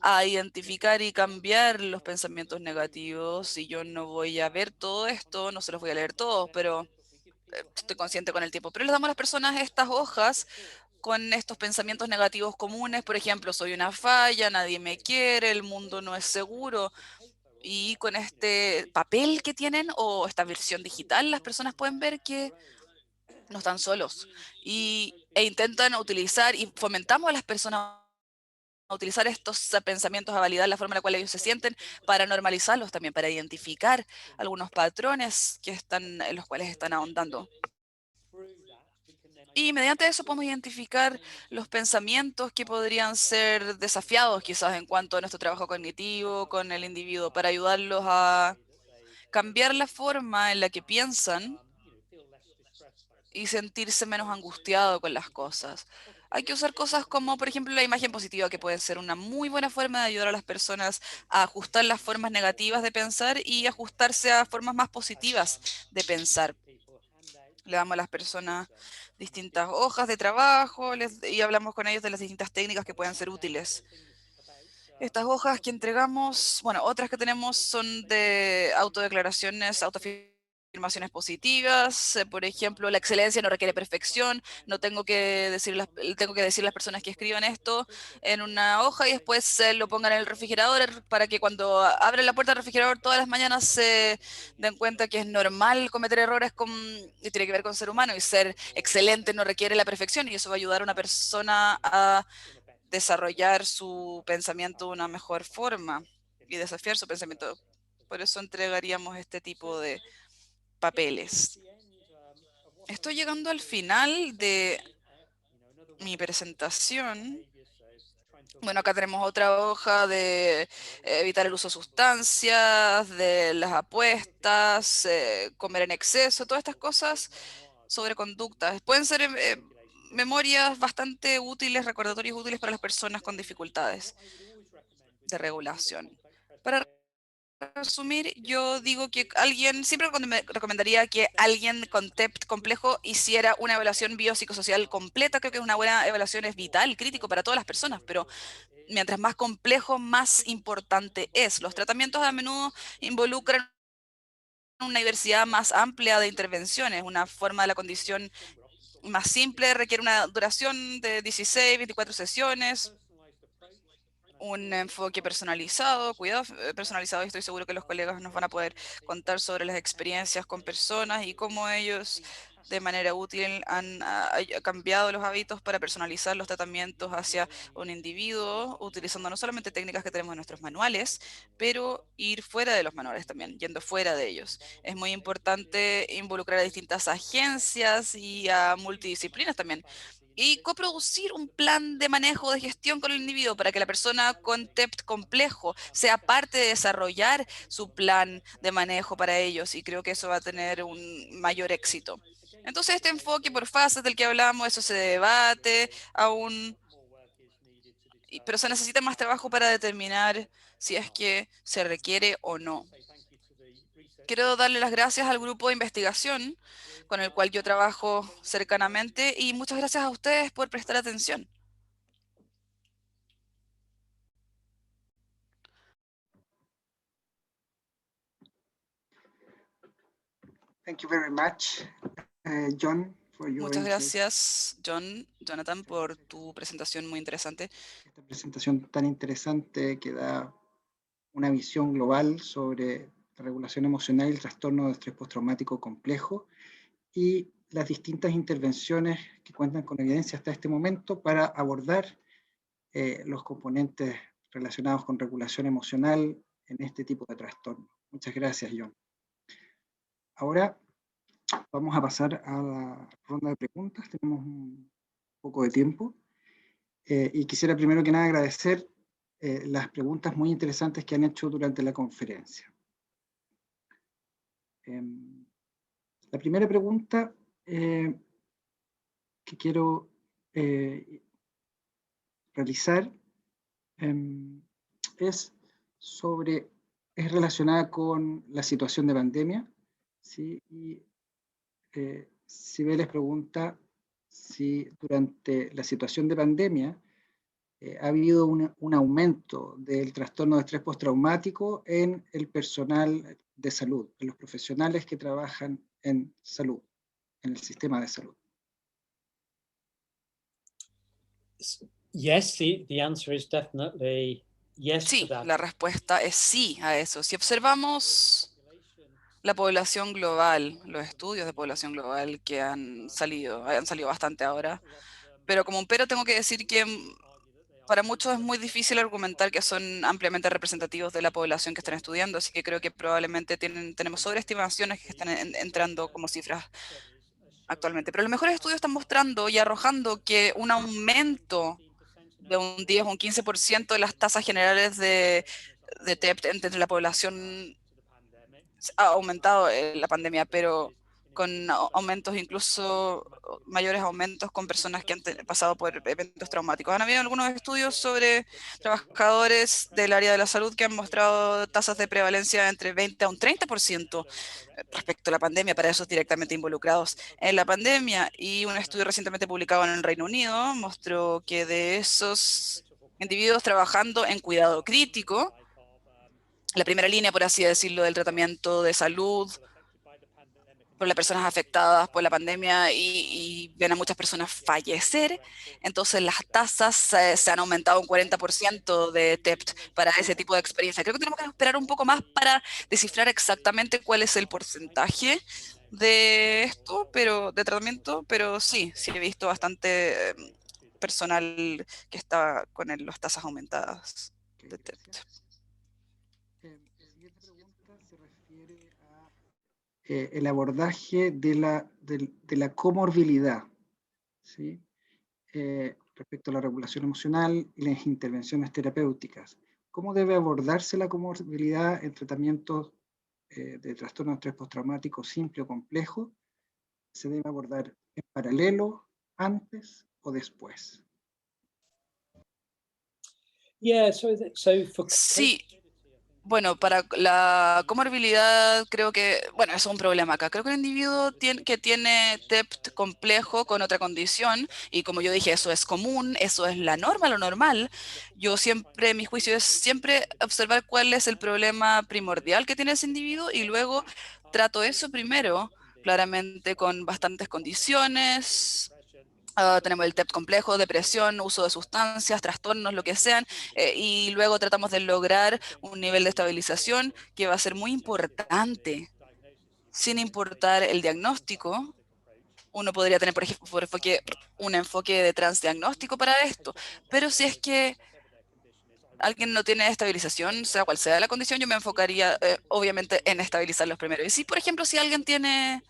a identificar y cambiar los pensamientos negativos. Y yo no voy a ver todo esto, no se los voy a leer todos, pero estoy consciente con el tiempo. Pero les damos a las personas estas hojas con estos pensamientos negativos comunes, por ejemplo, soy una falla, nadie me quiere, el mundo no es seguro. Y con este papel que tienen o esta versión digital, las personas pueden ver que no están solos e intentan utilizar y fomentamos a las personas a utilizar estos pensamientos, a validar la forma en la cual ellos se sienten, para normalizarlos también, para identificar algunos patrones en los cuales están ahondando. Y mediante eso podemos identificar los pensamientos que podrían ser desafiados quizás en cuanto a nuestro trabajo cognitivo con el individuo, para ayudarlos a cambiar la forma en la que piensan y sentirse menos angustiado con las cosas. Hay que usar cosas como, por ejemplo, la imagen positiva, que puede ser una muy buena forma de ayudar a las personas a ajustar las formas negativas de pensar y ajustarse a formas más positivas de pensar. Le damos a las personas distintas hojas de trabajo y hablamos con ellos de las distintas técnicas que pueden ser útiles. Estas hojas que entregamos, bueno, otras que tenemos son de autodeclaraciones, autoafirmaciones positivas. Por ejemplo, la excelencia no requiere perfección. No tengo que decir a las personas que escriban esto en una hoja y después lo pongan en el refrigerador para que cuando abren la puerta del refrigerador todas las mañanas se den cuenta que es normal cometer errores y tiene que ver con ser humano, y ser excelente no requiere la perfección, y eso va a ayudar a una persona a desarrollar su pensamiento de una mejor forma y desafiar su pensamiento. Por eso entregaríamos este tipo de papeles. Estoy llegando al final de mi presentación. Bueno, acá tenemos otra hoja de evitar el uso de sustancias, de las apuestas, comer en exceso, todas estas cosas sobre conductas. Pueden ser memorias bastante útiles, recordatorios útiles para las personas con dificultades de regulación. Para resumir, yo digo que siempre recomendaría que alguien con TEPT complejo hiciera una evaluación biopsicosocial completa. Creo que una buena evaluación es vital, crítico para todas las personas, pero mientras más complejo, más importante es. Los tratamientos a menudo involucran una diversidad más amplia de intervenciones. Una forma de la condición más simple requiere una duración de 16, 24 sesiones, un enfoque personalizado, cuidado personalizado, y estoy seguro que los colegas nos van a poder contar sobre las experiencias con personas y cómo ellos de manera útil han cambiado los hábitos para personalizar los tratamientos hacia un individuo, utilizando no solamente técnicas que tenemos en nuestros manuales, pero ir fuera de los manuales también, yendo fuera de ellos. Es muy importante involucrar a distintas agencias y a multidisciplinas también, y coproducir un plan de manejo de gestión con el individuo para que la persona con TEPT complejo sea parte de desarrollar su plan de manejo para ellos, y creo que eso va a tener un mayor éxito. Entonces, este enfoque por fases del que hablamos, eso se debate aún, pero se necesita más trabajo para determinar si es que se requiere o no. Quiero darle las gracias al grupo de investigación con el cual yo trabajo cercanamente, y muchas gracias a ustedes por prestar atención. Thank you very much, John, for your Muchas gracias, Jonathan, por tu presentación muy interesante. esta presentación tan interesante que da una visión global sobre la regulación emocional y el trastorno de estrés postraumático complejo y las distintas intervenciones que cuentan con evidencia hasta este momento para abordar los componentes relacionados con regulación emocional en este tipo de trastorno. Muchas gracias, John. Ahora vamos a pasar a la ronda de preguntas. Tenemos un poco de tiempo. Y quisiera primero que nada agradecer las preguntas muy interesantes que han hecho durante la conferencia. La primera pregunta que quiero realizar es relacionada con la situación de pandemia, ¿sí? Y Cibeles pregunta si durante la situación de pandemia ha habido un aumento del trastorno de estrés postraumático en el personal de salud, en los profesionales que trabajan en salud, en el sistema de salud. Yes, the answer is definitely yes to Sí, that. la respuesta es sí a eso. Si observamos la población global, los estudios de población global que han salido bastante ahora, pero como un pero tengo que decir que para muchos es muy difícil argumentar que son ampliamente representativos de la población que están estudiando, así que creo que probablemente tenemos sobreestimaciones que están entrando como cifras actualmente. Pero los mejores estudios están mostrando y arrojando que un aumento de un 10 o un 15% de las tasas generales de TEPT entre la población ha aumentado la pandemia, pero con aumentos, incluso mayores aumentos con personas que han pasado por eventos traumáticos. Han habido algunos estudios sobre trabajadores del área de la salud que han mostrado tasas de prevalencia entre 20 a un 30% respecto a la pandemia para esos directamente involucrados en la pandemia. Y un estudio recientemente publicado en el Reino Unido mostró que de esos individuos trabajando en cuidado crítico, la primera línea, por así decirlo, del tratamiento de salud por las personas afectadas por la pandemia, y ven a muchas personas fallecer, entonces las tasas se han aumentado un 40% de TEPT para ese tipo de experiencia. Creo que tenemos que esperar un poco más para descifrar exactamente cuál es el porcentaje de esto, de tratamiento, pero sí he visto bastante personal que está con las tasas aumentadas de TEPT. La siguiente pregunta se refiere a el abordaje de la comorbilidad, ¿sí? Respecto a la regulación emocional y las intervenciones terapéuticas. ¿Cómo debe abordarse la comorbilidad en tratamientos de trastorno de estrés postraumático simple o complejo? ¿Se debe abordar en paralelo, antes o después? Yeah, Sí. Bueno, para la comorbilidad creo que, bueno, eso es un problema acá. Creo que el individuo que tiene TEPT complejo con otra condición, y como yo dije, eso es común, eso es la norma, lo normal. Yo siempre, mi juicio es siempre observar cuál es el problema primordial que tiene ese individuo y luego trato eso primero, claramente con bastantes condiciones. Tenemos el TEPT complejo, depresión, uso de sustancias, trastornos, lo que sean, y luego tratamos de lograr un nivel de estabilización que va a ser muy importante, sin importar el diagnóstico. Uno podría tener, por ejemplo, un enfoque de transdiagnóstico para esto, pero si es que alguien no tiene estabilización, sea cual sea la condición, yo me enfocaría obviamente en estabilizarlos primero. Y si, por ejemplo, si alguien tiene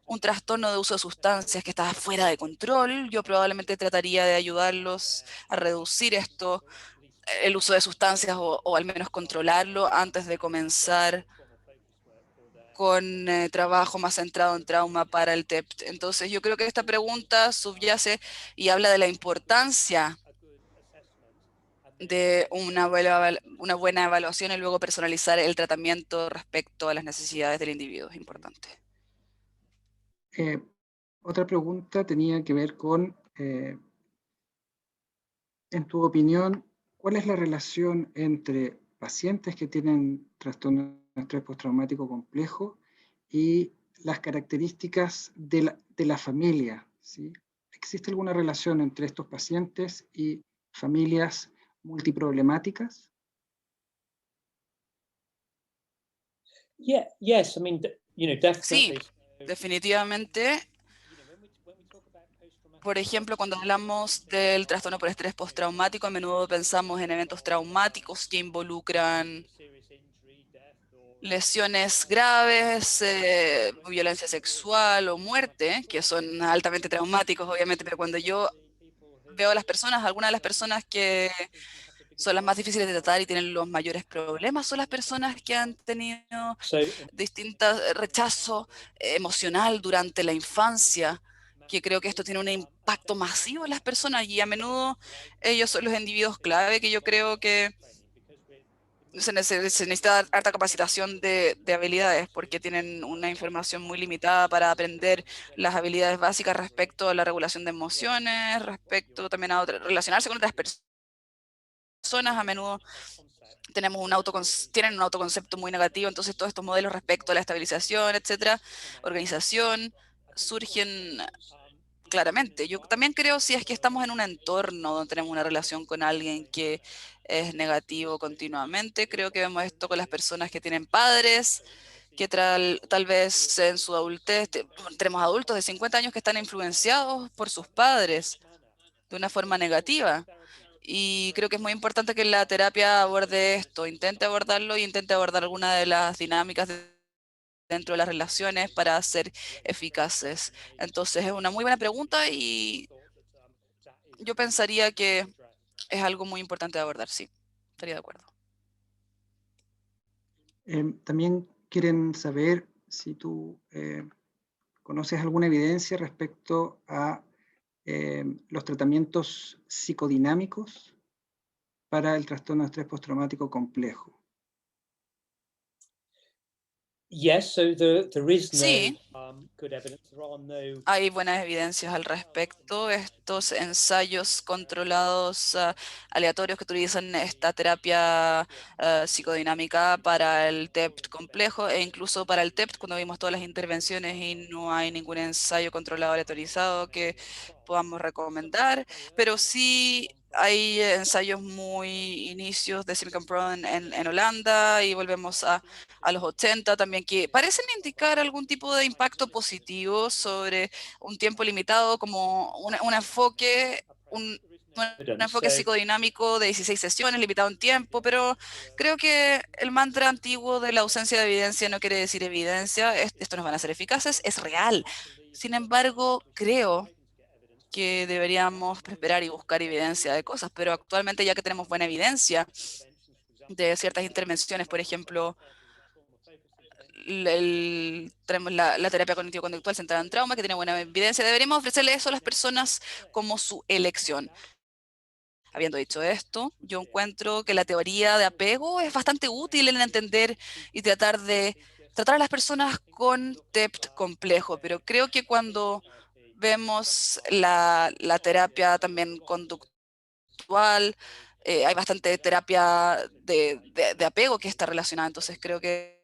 un trastorno de uso de sustancias que está fuera de control, yo probablemente trataría de ayudarlos a reducir esto, el uso de sustancias o al menos controlarlo antes de comenzar con trabajo más centrado en trauma para el TEPT. Entonces yo creo que esta pregunta subyace y habla de la importancia de una buena evaluación y luego personalizar el tratamiento respecto a las necesidades del individuo. Es importante. Otra pregunta tenía que ver con, en tu opinión, ¿cuál es la relación entre pacientes que tienen trastorno de estrés postraumático complejo y las características de la familia? ¿Sí? ¿Existe alguna relación entre estos pacientes y familias multiproblemáticas? Yes, I mean, Sí, definitely. definitivamente. Por ejemplo, cuando hablamos del trastorno por estrés postraumático, a menudo pensamos en eventos traumáticos que involucran lesiones graves, violencia sexual o muerte, que son altamente traumáticos, obviamente, pero cuando yo veo a las personas, algunas de las personas que son las más difíciles de tratar y tienen los mayores problemas son las personas que han tenido So, distintas rechazo emocional durante la infancia, que creo que esto tiene un impacto masivo en las personas y a menudo ellos son los individuos clave que yo creo que se necesita harta capacitación de habilidades porque tienen una información muy limitada para aprender las habilidades básicas respecto a la regulación de emociones, respecto también a relacionarse con otras personas. A menudo tienen un autoconcepto muy negativo, entonces todos estos modelos respecto a la estabilización, etcétera, organización, surgen claramente. Yo también creo si es que estamos en un entorno donde tenemos una relación con alguien que es negativo continuamente, creo que vemos esto con las personas que tienen padres, que tal vez en su adultez, tenemos adultos de 50 años que están influenciados por sus padres de una forma negativa. Y creo que es muy importante que la terapia aborde esto, intente abordarlo y intente abordar alguna de las dinámicas dentro de las relaciones para ser eficaces. Entonces es una muy buena pregunta y yo pensaría que es algo muy importante de abordar, sí, estaría de acuerdo. También quieren saber si tú conoces alguna evidencia respecto a los tratamientos psicodinámicos para el trastorno de estrés postraumático complejo. yes, so there is Sí. no good evidence. There are no. Hay buenas evidencias al respecto. Estos ensayos controlados aleatorios que utilizan esta terapia psicodinámica para el TEPT complejo e incluso para el TEPT cuando vimos todas las intervenciones y no hay ningún ensayo controlado aleatorizado que podamos recomendar, pero sí hay ensayos muy inicios de Simcampro en Holanda y volvemos a los 80 también que parecen indicar algún tipo de impacto positivo sobre un tiempo limitado como un enfoque, un enfoque psicodinámico de 16 sesiones, limitado en tiempo, pero creo que el mantra antiguo de la ausencia de evidencia no quiere decir evidencia, estos no van a ser eficaces, es real. Sin embargo, creo que deberíamos esperar y buscar evidencia de cosas, pero actualmente ya que tenemos buena evidencia de ciertas intervenciones, por ejemplo, tenemos la terapia cognitivo-conductual centrada en trauma, que tiene buena evidencia. Deberíamos ofrecerle eso a las personas como su elección. Habiendo dicho esto, yo encuentro que la teoría de apego es bastante útil en entender y tratar a las personas con TEPT complejo, pero creo que cuando vemos la terapia también conductual, hay bastante terapia de apego que está relacionada, entonces creo que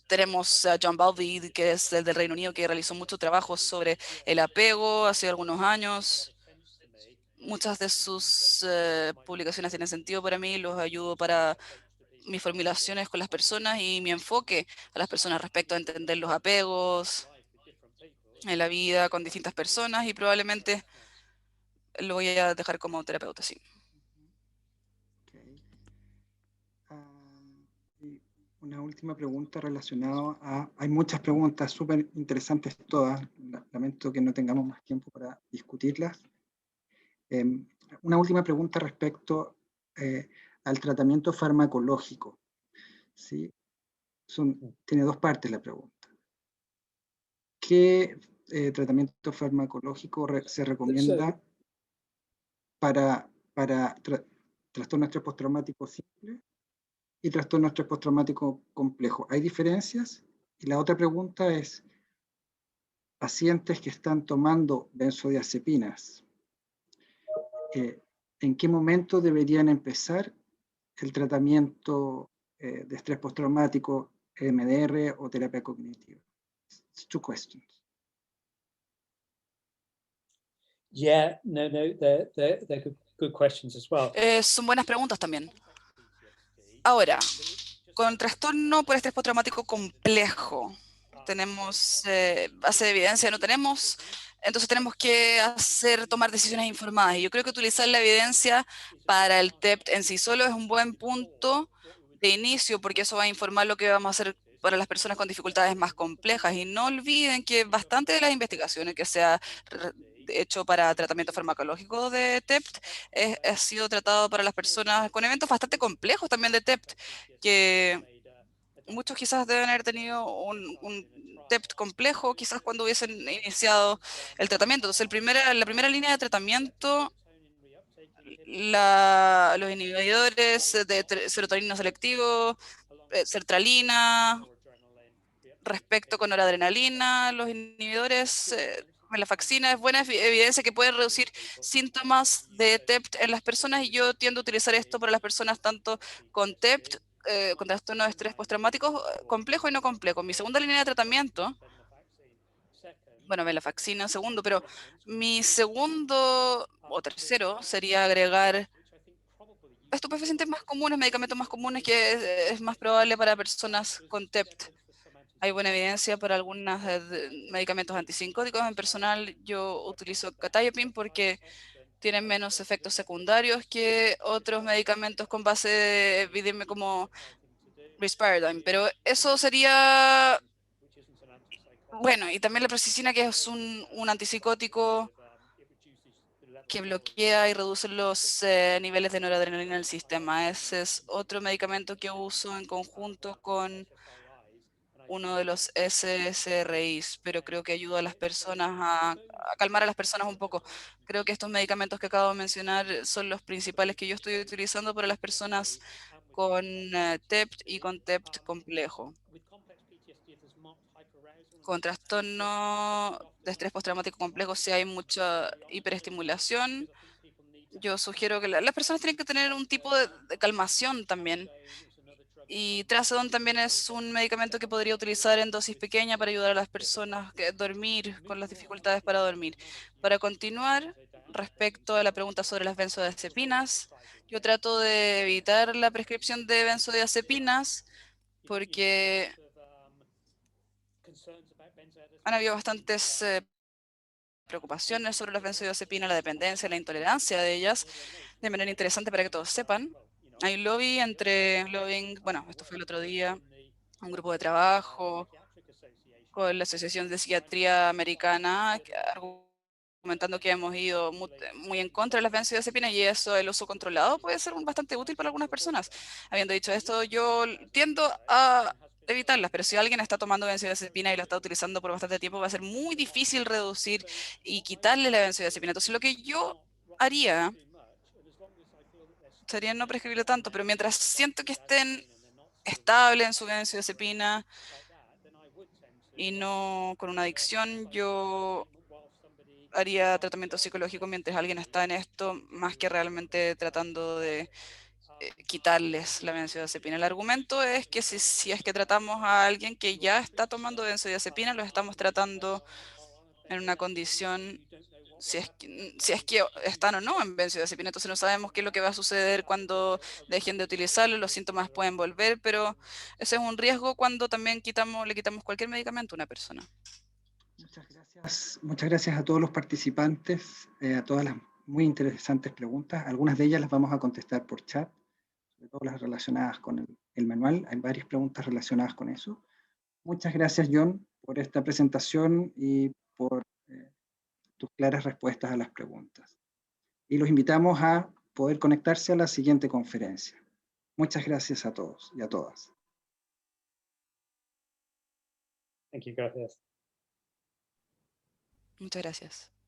tenemos a John Bowlby, que es el del Reino Unido, que realizó mucho trabajo sobre el apego hace algunos años. Muchas de sus publicaciones tienen sentido para mí, los ayudo para mis formulaciones con las personas y mi enfoque a las personas respecto a entender los apegos en la vida con distintas personas y probablemente lo voy a dejar como terapeuta, sí. Okay. Y una última pregunta relacionada a... Hay muchas preguntas súper interesantes todas. Lamento que no tengamos más tiempo para discutirlas. Una última pregunta respecto al tratamiento farmacológico. ¿Sí? Tiene dos partes la pregunta. ¿Qué tratamiento farmacológico se recomienda para trastorno estrés postraumático simple y trastorno estrés postraumático complejo? ¿Hay diferencias? Y la otra pregunta es, pacientes que están tomando benzodiazepinas, ¿en qué momento deberían empezar el tratamiento de estrés postraumático, MDR o terapia cognitiva? It's two questions. Yeah, no, they're good questions as well. Son buenas preguntas también. Ahora, con trastorno por estrés postraumático complejo, tenemos base de evidencia, no tenemos, entonces tenemos que tomar decisiones informadas. Y yo creo que utilizar la evidencia para el TEPT en sí solo es un buen punto de inicio, porque eso va a informar lo que vamos a hacer para las personas con dificultades más complejas. Y no olviden que bastante de las investigaciones que se ha hecho para tratamiento farmacológico de TEPT ha sido tratado para las personas con eventos bastante complejos también de TEPT, que muchos quizás deben haber tenido un TEPT complejo, quizás cuando hubiesen iniciado el tratamiento. Entonces, la primera línea de tratamiento, los inhibidores de serotonina selectivo, sertralina, respecto con noradrenalina, los inhibidores, venlafaxina, es buena evidencia que pueden reducir síntomas de TEPT en las personas y yo tiendo a utilizar esto para las personas tanto con TEPT, con trastorno de estrés postraumático complejo y no complejo. Mi segunda línea de tratamiento, bueno, venlafaxina segundo, pero mi segundo o tercero sería agregar estupefacientes más comunes, medicamentos más comunes que es más probable para personas con TEPT. Hay buena evidencia para algunos medicamentos antipsicóticos. En personal, yo utilizo quetiapine porque tienen menos efectos secundarios que otros medicamentos con base de epidemia como risperidone. Pero eso sería... Bueno, y también la proxicina, que es un antipsicótico que bloquea y reduce los niveles de noradrenalina en el sistema. Ese es otro medicamento que uso en conjunto con uno de los SSRIs, pero creo que ayuda a las personas a calmar a las personas un poco. Creo que estos medicamentos que acabo de mencionar son los principales que yo estoy utilizando para las personas con TEPT y con TEPT complejo. Con trastorno de estrés postraumático complejo, si hay mucha hiperestimulación, yo sugiero que las personas tienen que tener un tipo de calmación también. Y trazodone también es un medicamento que podría utilizar en dosis pequeña para ayudar a las personas a dormir, con las dificultades para dormir. Para continuar, respecto a la pregunta sobre las benzodiazepinas, yo trato de evitar la prescripción de benzodiazepinas porque han habido bastantes preocupaciones sobre las benzodiazepinas, la dependencia, la intolerancia de ellas, de manera interesante para que todos sepan. Hay un bueno, esto fue el otro día, un grupo de trabajo con la Asociación de Psiquiatría Americana, argumentando que hemos ido muy en contra de las benzodiazepinas y eso, el uso controlado puede ser bastante útil para algunas personas. Habiendo dicho esto, yo tiendo a evitarlas, pero si alguien está tomando benzodiazepina y la está utilizando por bastante tiempo, va a ser muy difícil reducir y quitarle la benzodiazepina. Entonces, lo que yo haría sería no prescribirle tanto, pero mientras siento que estén estables en su benzodiazepina y no con una adicción, yo haría tratamiento psicológico mientras alguien está en esto, más que realmente tratando de quitarles la benzodiazepina. El argumento es que si es que tratamos a alguien que ya está tomando benzodiazepina, los estamos tratando en una condición, si es que están o no en benzodiazepina, entonces no sabemos qué es lo que va a suceder cuando dejen de utilizarlo, los síntomas pueden volver, pero ese es un riesgo cuando también le quitamos cualquier medicamento a una persona. Muchas gracias a todos los participantes, a todas las muy interesantes preguntas. Algunas de ellas las vamos a contestar por chat, sobre todo las relacionadas con el manual. Hay varias preguntas relacionadas con eso. Muchas gracias, John, por esta presentación y por tus claras respuestas a las preguntas. Y los invitamos a poder conectarse a la siguiente conferencia. Muchas gracias a todos y a todas. Thank you, gracias. Muchas gracias.